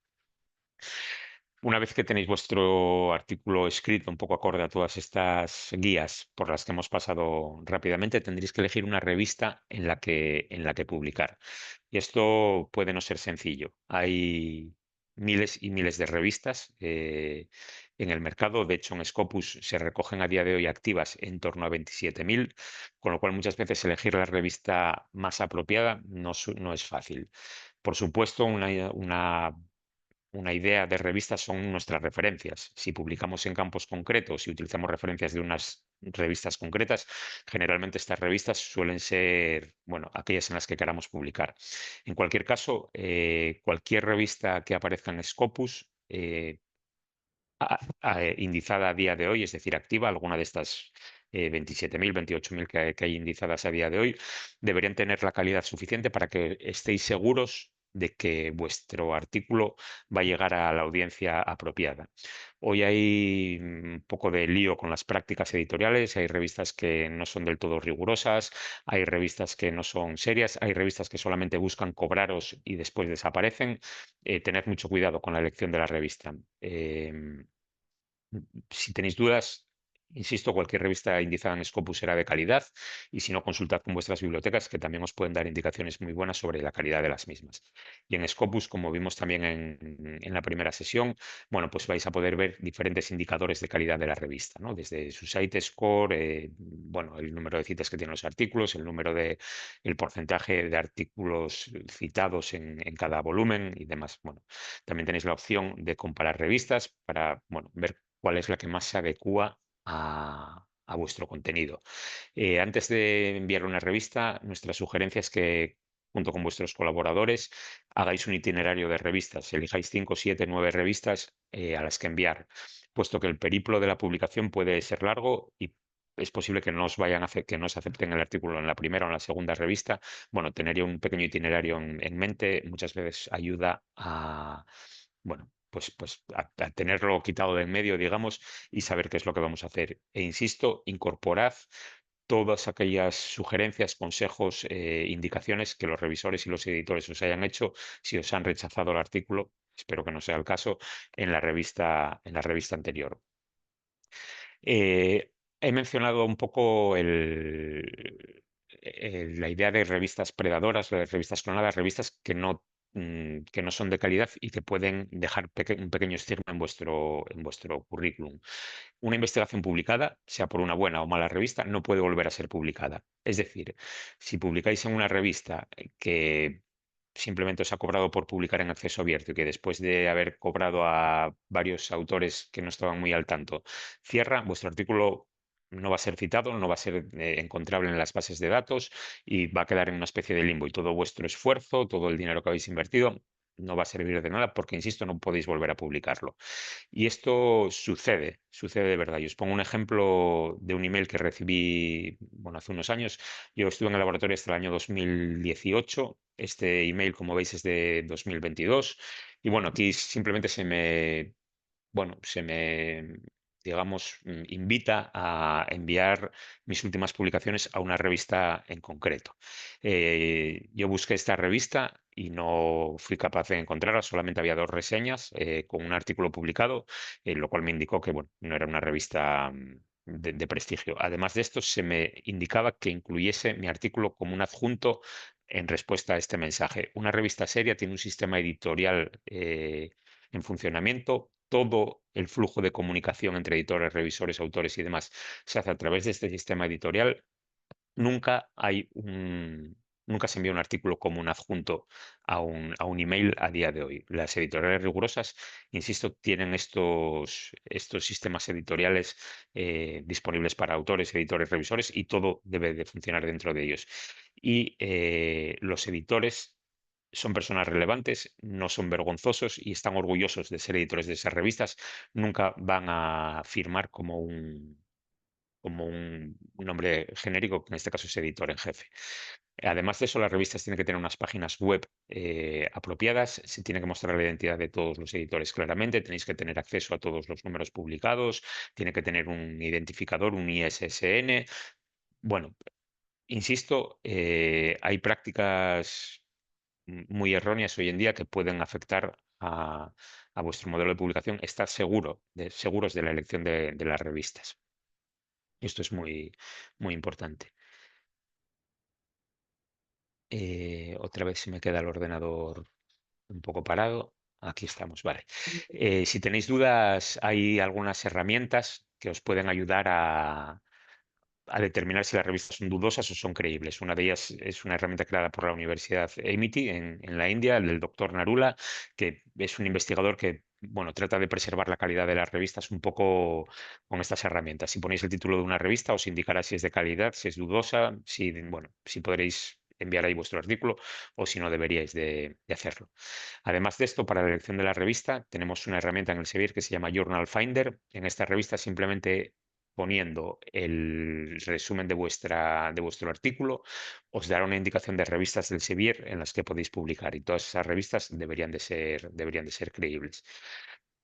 Una vez que tenéis vuestro artículo escrito un poco acorde a todas estas guías por las que hemos pasado rápidamente, tendréis que elegir una revista en la que publicar. Y esto puede no ser sencillo. Hay miles y miles de revistas en el mercado. De hecho, en Scopus se recogen a día de hoy activas en torno a 27.000, con lo cual muchas veces elegir la revista más apropiada no es fácil. Por supuesto, una idea de revistas son nuestras referencias. Si publicamos en campos concretos y utilizamos referencias de unas revistas concretas, generalmente estas revistas suelen ser, bueno, aquellas en las que queramos publicar. En cualquier caso, cualquier revista que aparezca en Scopus, indizada a día de hoy, es decir, activa, alguna de estas 27.000, 28.000 que hay indizadas a día de hoy, deberían tener la calidad suficiente para que estéis seguros de que vuestro artículo va a llegar a la audiencia apropiada. Hoy hay un poco de lío con las prácticas editoriales, hay revistas que no son del todo rigurosas, hay revistas que no son serias, hay revistas que solamente buscan cobraros y después desaparecen. Tened mucho cuidado con la elección de la revista. Si tenéis dudas, insisto, cualquier revista indizada en Scopus será de calidad y si no, consultad con vuestras bibliotecas que también os pueden dar indicaciones muy buenas sobre la calidad de las mismas. Y en Scopus, como vimos también en la primera sesión, bueno, pues vais a poder ver diferentes indicadores de calidad de la revista, ¿no? Desde su site score, bueno, el número de citas que tienen los artículos, el porcentaje de artículos citados en cada volumen y demás. Bueno, también tenéis la opción de comparar revistas para, bueno, ver cuál es la que más se adecua a vuestro contenido. Antes de enviar una revista, nuestra sugerencia es que, junto con vuestros colaboradores, hagáis un itinerario de revistas. Elijáis 5, 7, 9 revistas a las que enviar, puesto que el periplo de la publicación puede ser largo y es posible que no os vayan a que no os acepten el artículo en la primera o en la segunda revista. Bueno, tener ya un pequeño itinerario en mente muchas veces ayuda a, bueno, pues a tenerlo quitado de en medio, digamos, y saber qué es lo que vamos a hacer. E insisto, incorporad todas aquellas sugerencias, consejos, indicaciones que los revisores y los editores os hayan hecho si os han rechazado el artículo, espero que no sea el caso, en la revista anterior. He mencionado un poco la idea de revistas predadoras, de revistas clonadas, revistas que no son de calidad y que pueden dejar un pequeño estigma en vuestro currículum. Una investigación publicada, sea por una buena o mala revista, no puede volver a ser publicada. Es decir, si publicáis en una revista que simplemente os ha cobrado por publicar en acceso abierto y que después de haber cobrado a varios autores que no estaban muy al tanto, cierra, vuestro artículo no va a ser citado, no va a ser encontrable en las bases de datos y va a quedar en una especie de limbo y todo vuestro esfuerzo, todo el dinero que habéis invertido, no va a servir de nada porque, insisto, no podéis volver a publicarlo. Y esto sucede de verdad. Y os pongo un ejemplo de un email que recibí, bueno, hace unos años. Yo estuve en el laboratorio hasta el año 2018. Este email, como veis, es de 2022. Y bueno, aquí simplemente se me, digamos, invita a enviar mis últimas publicaciones a una revista en concreto. Yo busqué esta revista y no fui capaz de encontrarla, solamente había dos reseñas con un artículo publicado, lo cual me indicó que, bueno, no era una revista de prestigio. Además de esto, se me indicaba que incluyese mi artículo como un adjunto en respuesta a este mensaje. Una revista seria tiene un sistema editorial en funcionamiento. Todo el flujo de comunicación entre editores, revisores, autores y demás se hace a través de este sistema editorial. Nunca hay nunca se envía un artículo como un adjunto a un email a día de hoy. Las editoriales rigurosas, insisto, tienen estos sistemas editoriales disponibles para autores, editores, revisores y todo debe de funcionar dentro de ellos. Y los editores son personas relevantes, no son vergonzosos y están orgullosos de ser editores de esas revistas. Nunca van a firmar como un nombre genérico, que en este caso es editor en jefe. Además de eso, las revistas tienen que tener unas páginas web apropiadas, se tiene que mostrar la identidad de todos los editores claramente, tenéis que tener acceso a todos los números publicados, tiene que tener un identificador, un ISSN. Bueno, insisto, hay prácticas muy erróneas hoy en día que pueden afectar a vuestro modelo de publicación. Estar seguros de la elección de las revistas. Esto es muy importante. Otra vez se me queda el ordenador un poco parado. Aquí estamos, vale. Si tenéis dudas, hay algunas herramientas que os pueden ayudar a determinar si las revistas son dudosas o son creíbles. Una de ellas es una herramienta creada por la Universidad Amity en la India, el del doctor Narula, que es un investigador que, bueno, trata de preservar la calidad de las revistas un poco con estas herramientas. Si ponéis el título de una revista, os indicará si es de calidad, si es dudosa, si, bueno, si podréis enviar ahí vuestro artículo o si no deberíais de hacerlo. Además de esto, para la elección de la revista, tenemos una herramienta en el Elsevier que se llama Journal Finder. En esta revista simplemente poniendo el resumen de vuestro artículo, os dará una indicación de revistas del Sevier en las que podéis publicar y todas esas revistas deberían de ser creíbles.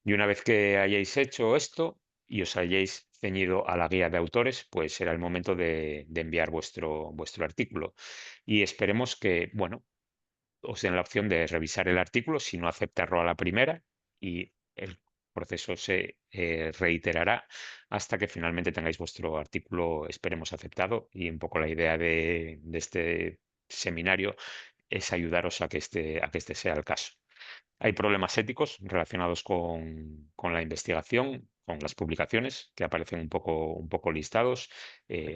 Y una vez que hayáis hecho esto y os hayáis ceñido a la guía de autores, pues será el momento de enviar vuestro artículo. Y esperemos que, bueno, os den la opción de revisar el artículo, si no aceptarlo a la primera, y el proceso se reiterará hasta que finalmente tengáis vuestro artículo, esperemos, aceptado. Y un poco la idea de este seminario es ayudaros a que este sea el caso. Hay problemas éticos relacionados con la investigación, con las publicaciones, que aparecen un poco listados.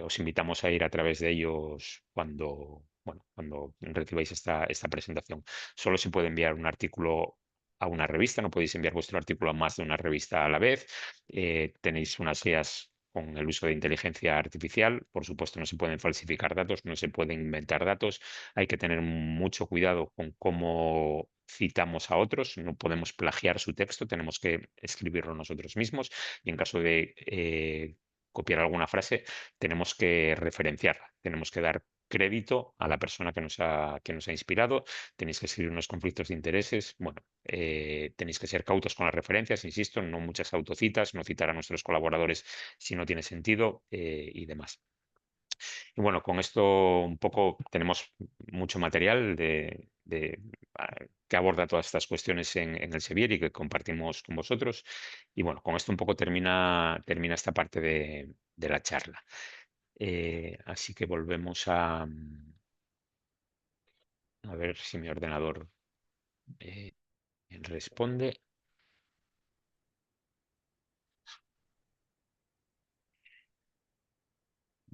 Os invitamos a ir a través de ellos cuando, bueno, cuando recibáis esta presentación. Solo se puede enviar un artículo a una revista, no podéis enviar vuestro artículo a más de una revista a la vez. Tenéis unas guías con el uso de inteligencia artificial. Por supuesto, no se pueden falsificar datos, no se pueden inventar datos. Hay que tener mucho cuidado con cómo citamos a otros, no podemos plagiar su texto, tenemos que escribirlo nosotros mismos y en caso de copiar alguna frase, tenemos que referenciarla, tenemos que dar crédito a la persona que nos ha inspirado, tenéis que escribir unos conflictos de intereses, bueno, tenéis que ser cautos con las referencias, insisto, no muchas autocitas, no citar a nuestros colaboradores si no tiene sentido y demás. Y bueno, con esto un poco tenemos mucho material que aborda todas estas cuestiones en el Sevier y que compartimos con vosotros. Y bueno, con esto un poco termina esta parte de la charla. Así que volvemos a ver si mi ordenador eh, responde.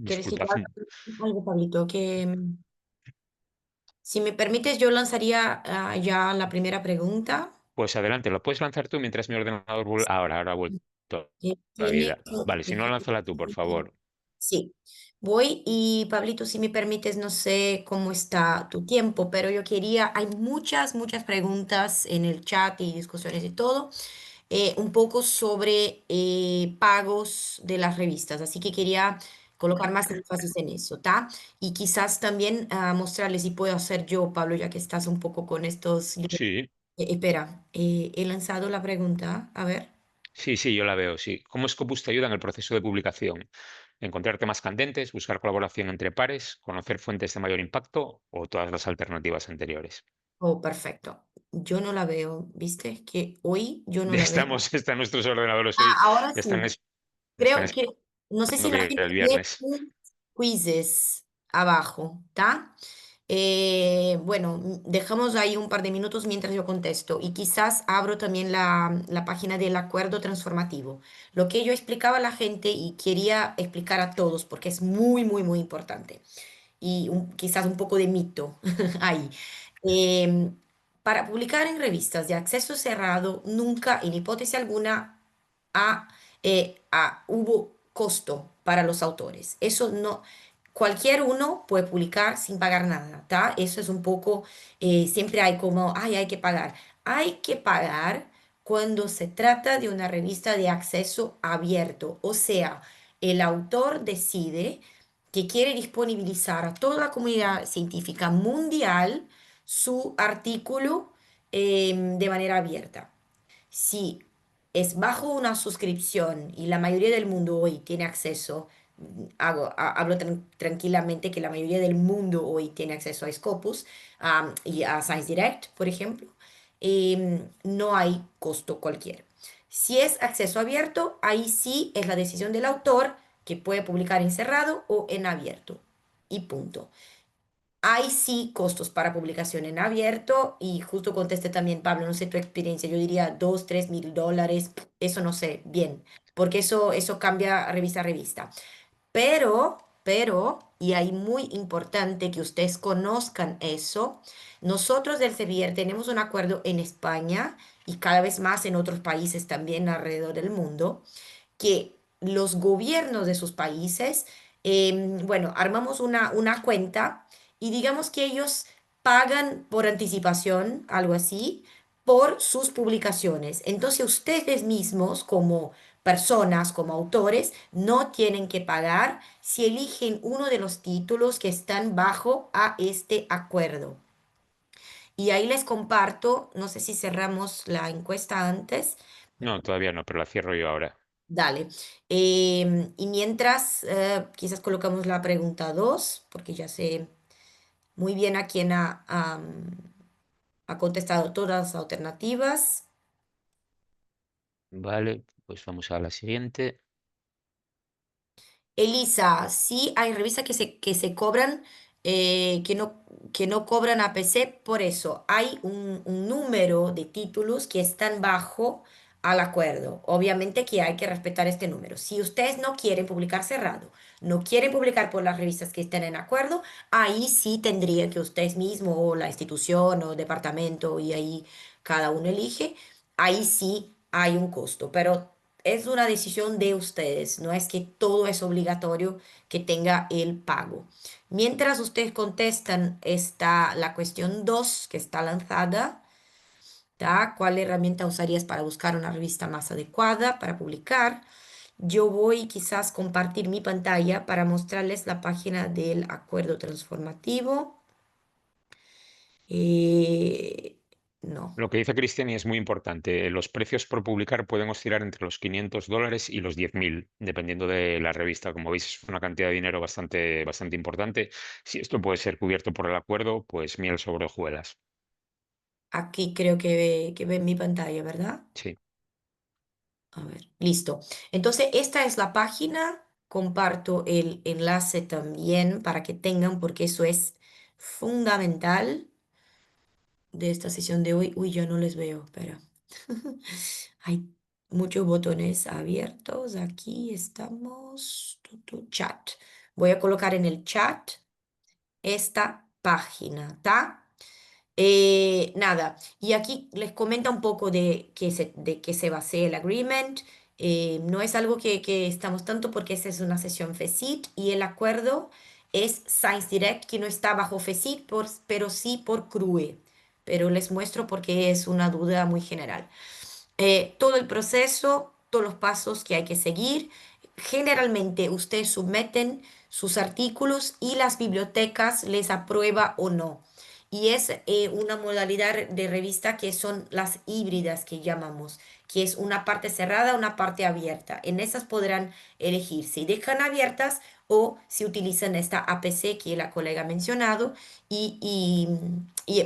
¿Quieres que yo Disculpad. haga algo, Pablito? Que si me permites, yo lanzaría ya la primera pregunta. Pues adelante, lo puedes lanzar tú mientras mi ordenador ahora ha vuelto Que a la tiene vida. Vale, si no, lánzala tú, por favor. Sí, voy y Pablito, si me permites, no sé cómo está tu tiempo, pero yo quería, hay muchas, muchas preguntas en el chat y discusiones y todo, un poco sobre pagos de las revistas, así que quería colocar más énfasis en eso, ¿está? Y quizás también mostrarles si puedo hacer yo, Pablo, ya que estás un poco con estos... Sí. espera, he lanzado la pregunta, a ver. Sí, sí, yo la veo, sí. ¿Cómo Scopus te ayuda en el proceso de publicación? ¿Encontrar temas candentes, buscar colaboración entre pares, conocer fuentes de mayor impacto o todas las alternativas anteriores? Oh, perfecto. Yo no la veo, ¿viste? Que hoy yo no la veo. Están nuestros ordenadores hoy, Ahora están, sí. están Creo que, no sé si esperando la que gente el ve viernes. quizzes abajo, ¿está? Bueno, dejamos ahí un par de minutos mientras yo contesto y quizás abro también la página del acuerdo transformativo. Lo que yo explicaba a la gente y quería explicar a todos porque es muy, muy, muy importante y quizás un poco de mito ahí. Em, para publicar en revistas de acceso cerrado, nunca, en hipótesis alguna, hubo costo para los autores. Eso no, cualquier uno puede publicar sin pagar nada, ¿está? Eso es un poco, siempre hay como, ay, hay que pagar. Hay que pagar cuando se trata de una revista de acceso abierto, o sea, el autor decide que quiere disponibilizar a toda la comunidad científica mundial su artículo de manera abierta. Si es bajo una suscripción y la mayoría del mundo hoy tiene acceso, hablo tranquilamente que la mayoría del mundo hoy tiene acceso a Scopus y a Science Direct, por ejemplo, no hay costo cualquiera. Si es acceso abierto, ahí sí es la decisión del autor que puede publicar en cerrado o en abierto. Y punto. Hay sí costos para publicación en abierto y justo contesté también, Pablo, no sé tu experiencia, yo diría 2, 3 mil dólares, eso no sé, bien, porque eso cambia revista a revista. Y ahí muy importante que ustedes conozcan eso, nosotros del CEBIER tenemos un acuerdo en España y cada vez más en otros países también alrededor del mundo que los gobiernos de sus países, bueno, armamos una cuenta y digamos que ellos pagan por anticipación, algo así, por sus publicaciones. Entonces ustedes mismos como personas como autores no tienen que pagar si eligen uno de los títulos que están bajo a este acuerdo. Y ahí les comparto, no sé si cerramos la encuesta antes. No, todavía no, pero la cierro yo ahora. Dale. Y mientras, quizás colocamos la pregunta 2 porque ya sé muy bien a quién ha contestado todas las alternativas. Vale, pues vamos a la siguiente. Elisa, sí hay revistas que se cobran, que no cobran APC, por eso hay un número de títulos que están bajo al acuerdo. Obviamente que hay que respetar este número. Si ustedes no quieren publicar cerrado, no quieren publicar por las revistas que estén en acuerdo, ahí sí tendría que ustedes mismos o la institución o departamento y ahí cada uno elige, ahí sí hay un costo, pero es una decisión de ustedes, no es que todo es obligatorio que tenga el pago. Mientras ustedes contestan, está la cuestión 2 que está lanzada, ¿tá? ¿Cuál herramienta usarías para buscar una revista más adecuada para publicar? Yo voy quizás compartir mi pantalla para mostrarles la página del acuerdo transformativo. No. Lo que dice Cristiani es muy importante. Los precios por publicar pueden oscilar entre los $500 y los 10.000, dependiendo de la revista. Como veis, es una cantidad de dinero bastante, bastante importante. Si esto puede ser cubierto por el acuerdo, pues miel sobre hojuelas. Aquí creo que ven mi pantalla, ¿verdad? Sí. A ver, listo. Entonces, esta es la página. Comparto el enlace también para que tengan, porque eso es fundamental de esta sesión de hoy. Uy, yo no les veo, espera. Hay muchos botones abiertos. Aquí estamos. Chat. Voy a colocar en el chat esta página, ¿está? Nada, y aquí les comenta un poco de qué se basa el agreement. No es algo que estamos tanto porque esta es una sesión FECIT y el acuerdo es Science Direct, que no está bajo FECIT, pero sí por CRUE. Pero les muestro porque es una duda muy general. Todo el proceso, todos los pasos que hay que seguir. Generalmente ustedes someten sus artículos y las bibliotecas les aprueba o no. Y es una modalidad de revista que son las híbridas que llamamos, que es una parte cerrada, una parte abierta. En esas podrán elegir si dejan abiertas o si utilizan esta APC que la colega ha mencionado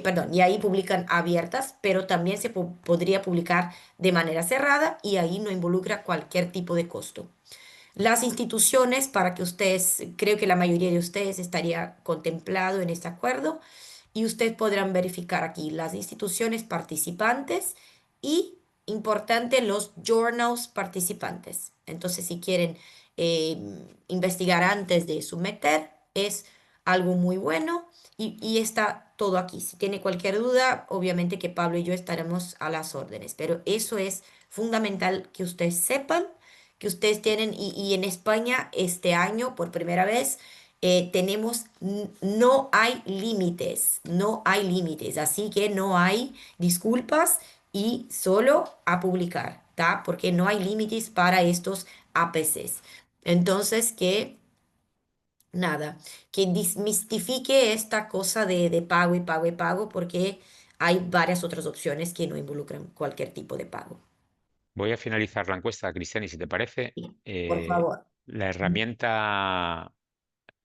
perdón, y ahí publican abiertas, pero también se podría publicar de manera cerrada y ahí no involucra cualquier tipo de costo. Las instituciones, para que ustedes, creo que la mayoría de ustedes estaría contemplado en este acuerdo y ustedes podrán verificar aquí las instituciones participantes y, importante, los journals participantes. Entonces, si quieren eh, investigar antes de someter, es algo muy bueno y está todo aquí. Si tiene cualquier duda, obviamente que Pablo y yo estaremos a las órdenes, pero eso es fundamental que ustedes sepan que ustedes tienen y en España este año por primera vez tenemos, no hay límites, no hay límites, así que no hay disculpas y solo a publicar, ¿tá? Porque no hay límites para estos APCs. Entonces, nada, que desmistifique esta cosa de pago y pago y pago, porque hay varias otras opciones que no involucran cualquier tipo de pago. Voy a finalizar la encuesta, Cristiani, si te parece. Sí, por favor. La herramienta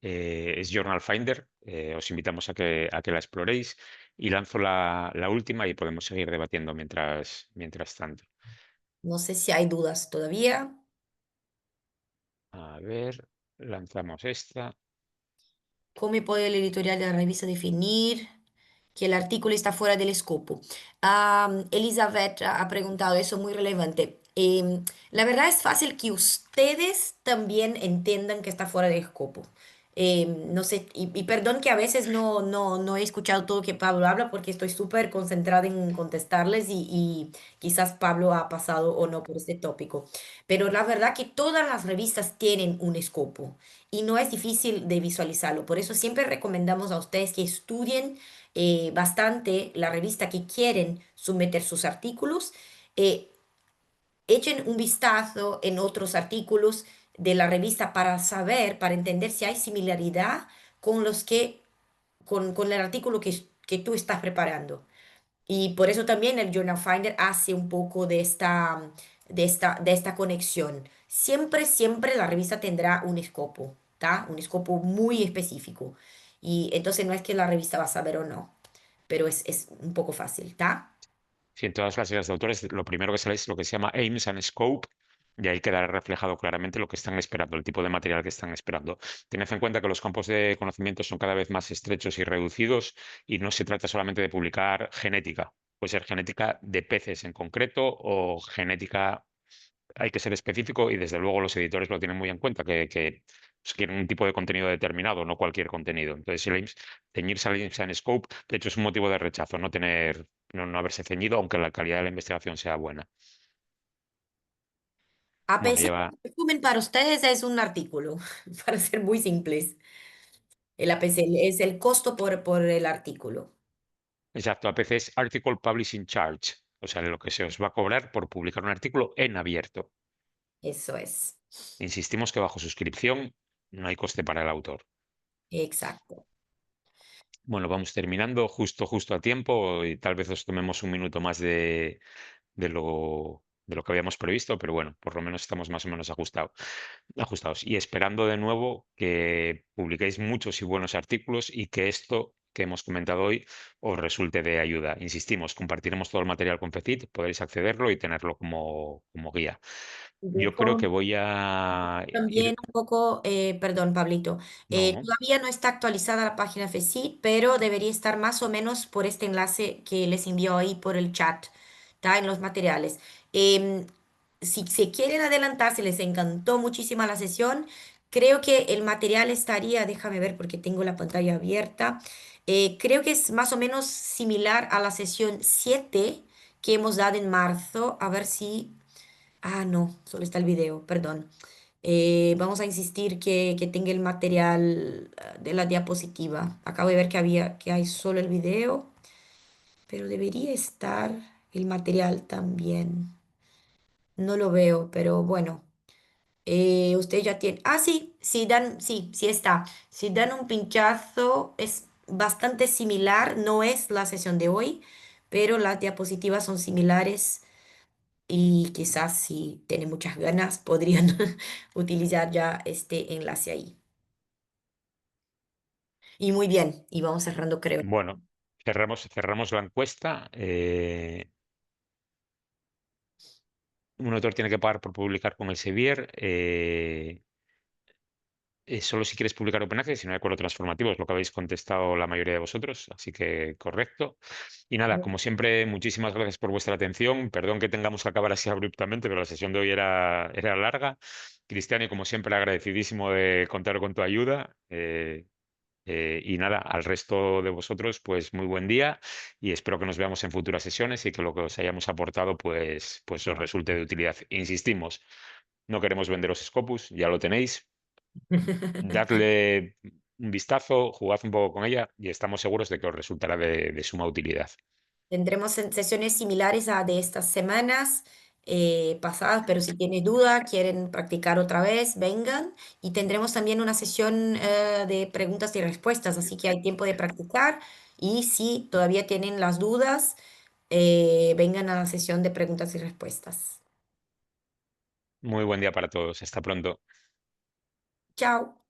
es Journal Finder. Os invitamos a que la exploréis y lanzo la última y podemos seguir debatiendo mientras tanto. No sé si hay dudas todavía. A ver, lanzamos esta. ¿Cómo puede el editorial de la revista definir que el artículo está fuera del escopo? Elizabeth ha preguntado eso muy relevante. La verdad es fácil que ustedes también entiendan que está fuera del escopo. No sé, y perdón que a veces no he escuchado todo que Pablo habla porque estoy súper concentrada en contestarles y quizás Pablo ha pasado o no por este tópico. Pero la verdad que todas las revistas tienen un escopo y no es difícil de visualizarlo. Por eso siempre recomendamos a ustedes que estudien bastante la revista que quieren someter sus artículos. eh, echen un vistazo en otros artículos de la revista para saber, para entender si hay similaridad con los que, con el artículo que tú estás preparando. Y por eso también el Journal Finder hace un poco de esta conexión. Siempre, siempre la revista tendrá un escopo, ¿tá? Un escopo muy específico. Y entonces no es que la revista va a saber o no, pero es un poco fácil, ¿tá? Si en todas las guías de autores lo primero que sale es lo que se llama aims and scope, y ahí quedará reflejado claramente lo que están esperando, el tipo de material que están esperando. Tened en cuenta que los campos de conocimiento son cada vez más estrechos y reducidos, y no se trata solamente de publicar genética. Puede ser genética de peces en concreto o genética, hay que ser específico, y desde luego los editores lo tienen muy en cuenta, que pues, quieren un tipo de contenido determinado, no cualquier contenido. Entonces, el AIMS, ceñirse al AIMS and Scope, de hecho, es un motivo de rechazo, no haberse ceñido, aunque la calidad de la investigación sea buena. Bueno, APC, lleva, resumen para ustedes es un artículo, para ser muy simples. El APC es el costo por el artículo. exacto, APC es Article Publishing Charge, o sea, lo que se os va a cobrar por publicar un artículo en abierto. Eso es. Insistimos que bajo suscripción no hay coste para el autor. Exacto. Bueno, vamos terminando justo a tiempo, y tal vez os tomemos un minuto más de lo que habíamos previsto, pero bueno, por lo menos estamos más o menos ajustados. Y esperando de nuevo que publiquéis muchos y buenos artículos, y que esto que hemos comentado hoy os resulte de ayuda. Insistimos, compartiremos todo el material con FECIT, podréis accederlo y tenerlo como guía. Yo creo que Dejo voy a también ir... un poco, perdón, Pablito, No, todavía no está actualizada la página FECIT, pero debería estar más o menos por este enlace que les envió ahí por el chat, está en los materiales. Em, si se quieren adelantar, si les encantó muchísima la sesión, creo que el material estaría, déjame ver porque tengo la pantalla abierta, creo que es más o menos similar a la sesión 7 que hemos dado en marzo, a ver si... Ah, no, solo está el video, perdón. Vamos a insistir que tenga el material de la diapositiva. Acabo de ver que hay solo el video, pero debería estar el material también. No lo veo, pero bueno. Usted ya tiene. Ah, sí, sí está. Si dan un pinchazo, es bastante similar. No es la sesión de hoy, pero las diapositivas son similares. Y quizás si tiene muchas ganas podrían utilizar ya este enlace ahí. Y muy bien, y vamos cerrando, creo. bueno, cerramos la encuesta. Un autor tiene que pagar por publicar con el Sevier. Solo si quieres publicar Open Access, si no hay acuerdo transformativo, es lo que habéis contestado la mayoría de vosotros, así que correcto. Y nada, como siempre, muchísimas gracias por vuestra atención. Perdón que tengamos que acabar así abruptamente, pero la sesión de hoy era larga. Cristiano, y como siempre, agradecidísimo de contar con tu ayuda. Y nada, al resto de vosotros, pues muy buen día, y espero que nos veamos en futuras sesiones y que lo que os hayamos aportado, pues os resulte de utilidad. Insistimos, no queremos venderos Scopus, ya lo tenéis. Dadle un vistazo, jugad un poco con ella, y estamos seguros de que os resultará de suma utilidad. Tendremos sesiones similares a de estas semanas pasadas, pero si tienen duda, quieren practicar otra vez, vengan. Y tendremos también una sesión de preguntas y respuestas, así que hay tiempo de practicar. Y si todavía tienen las dudas, vengan a la sesión de preguntas y respuestas. Muy buen día para todos. Hasta pronto. Chao.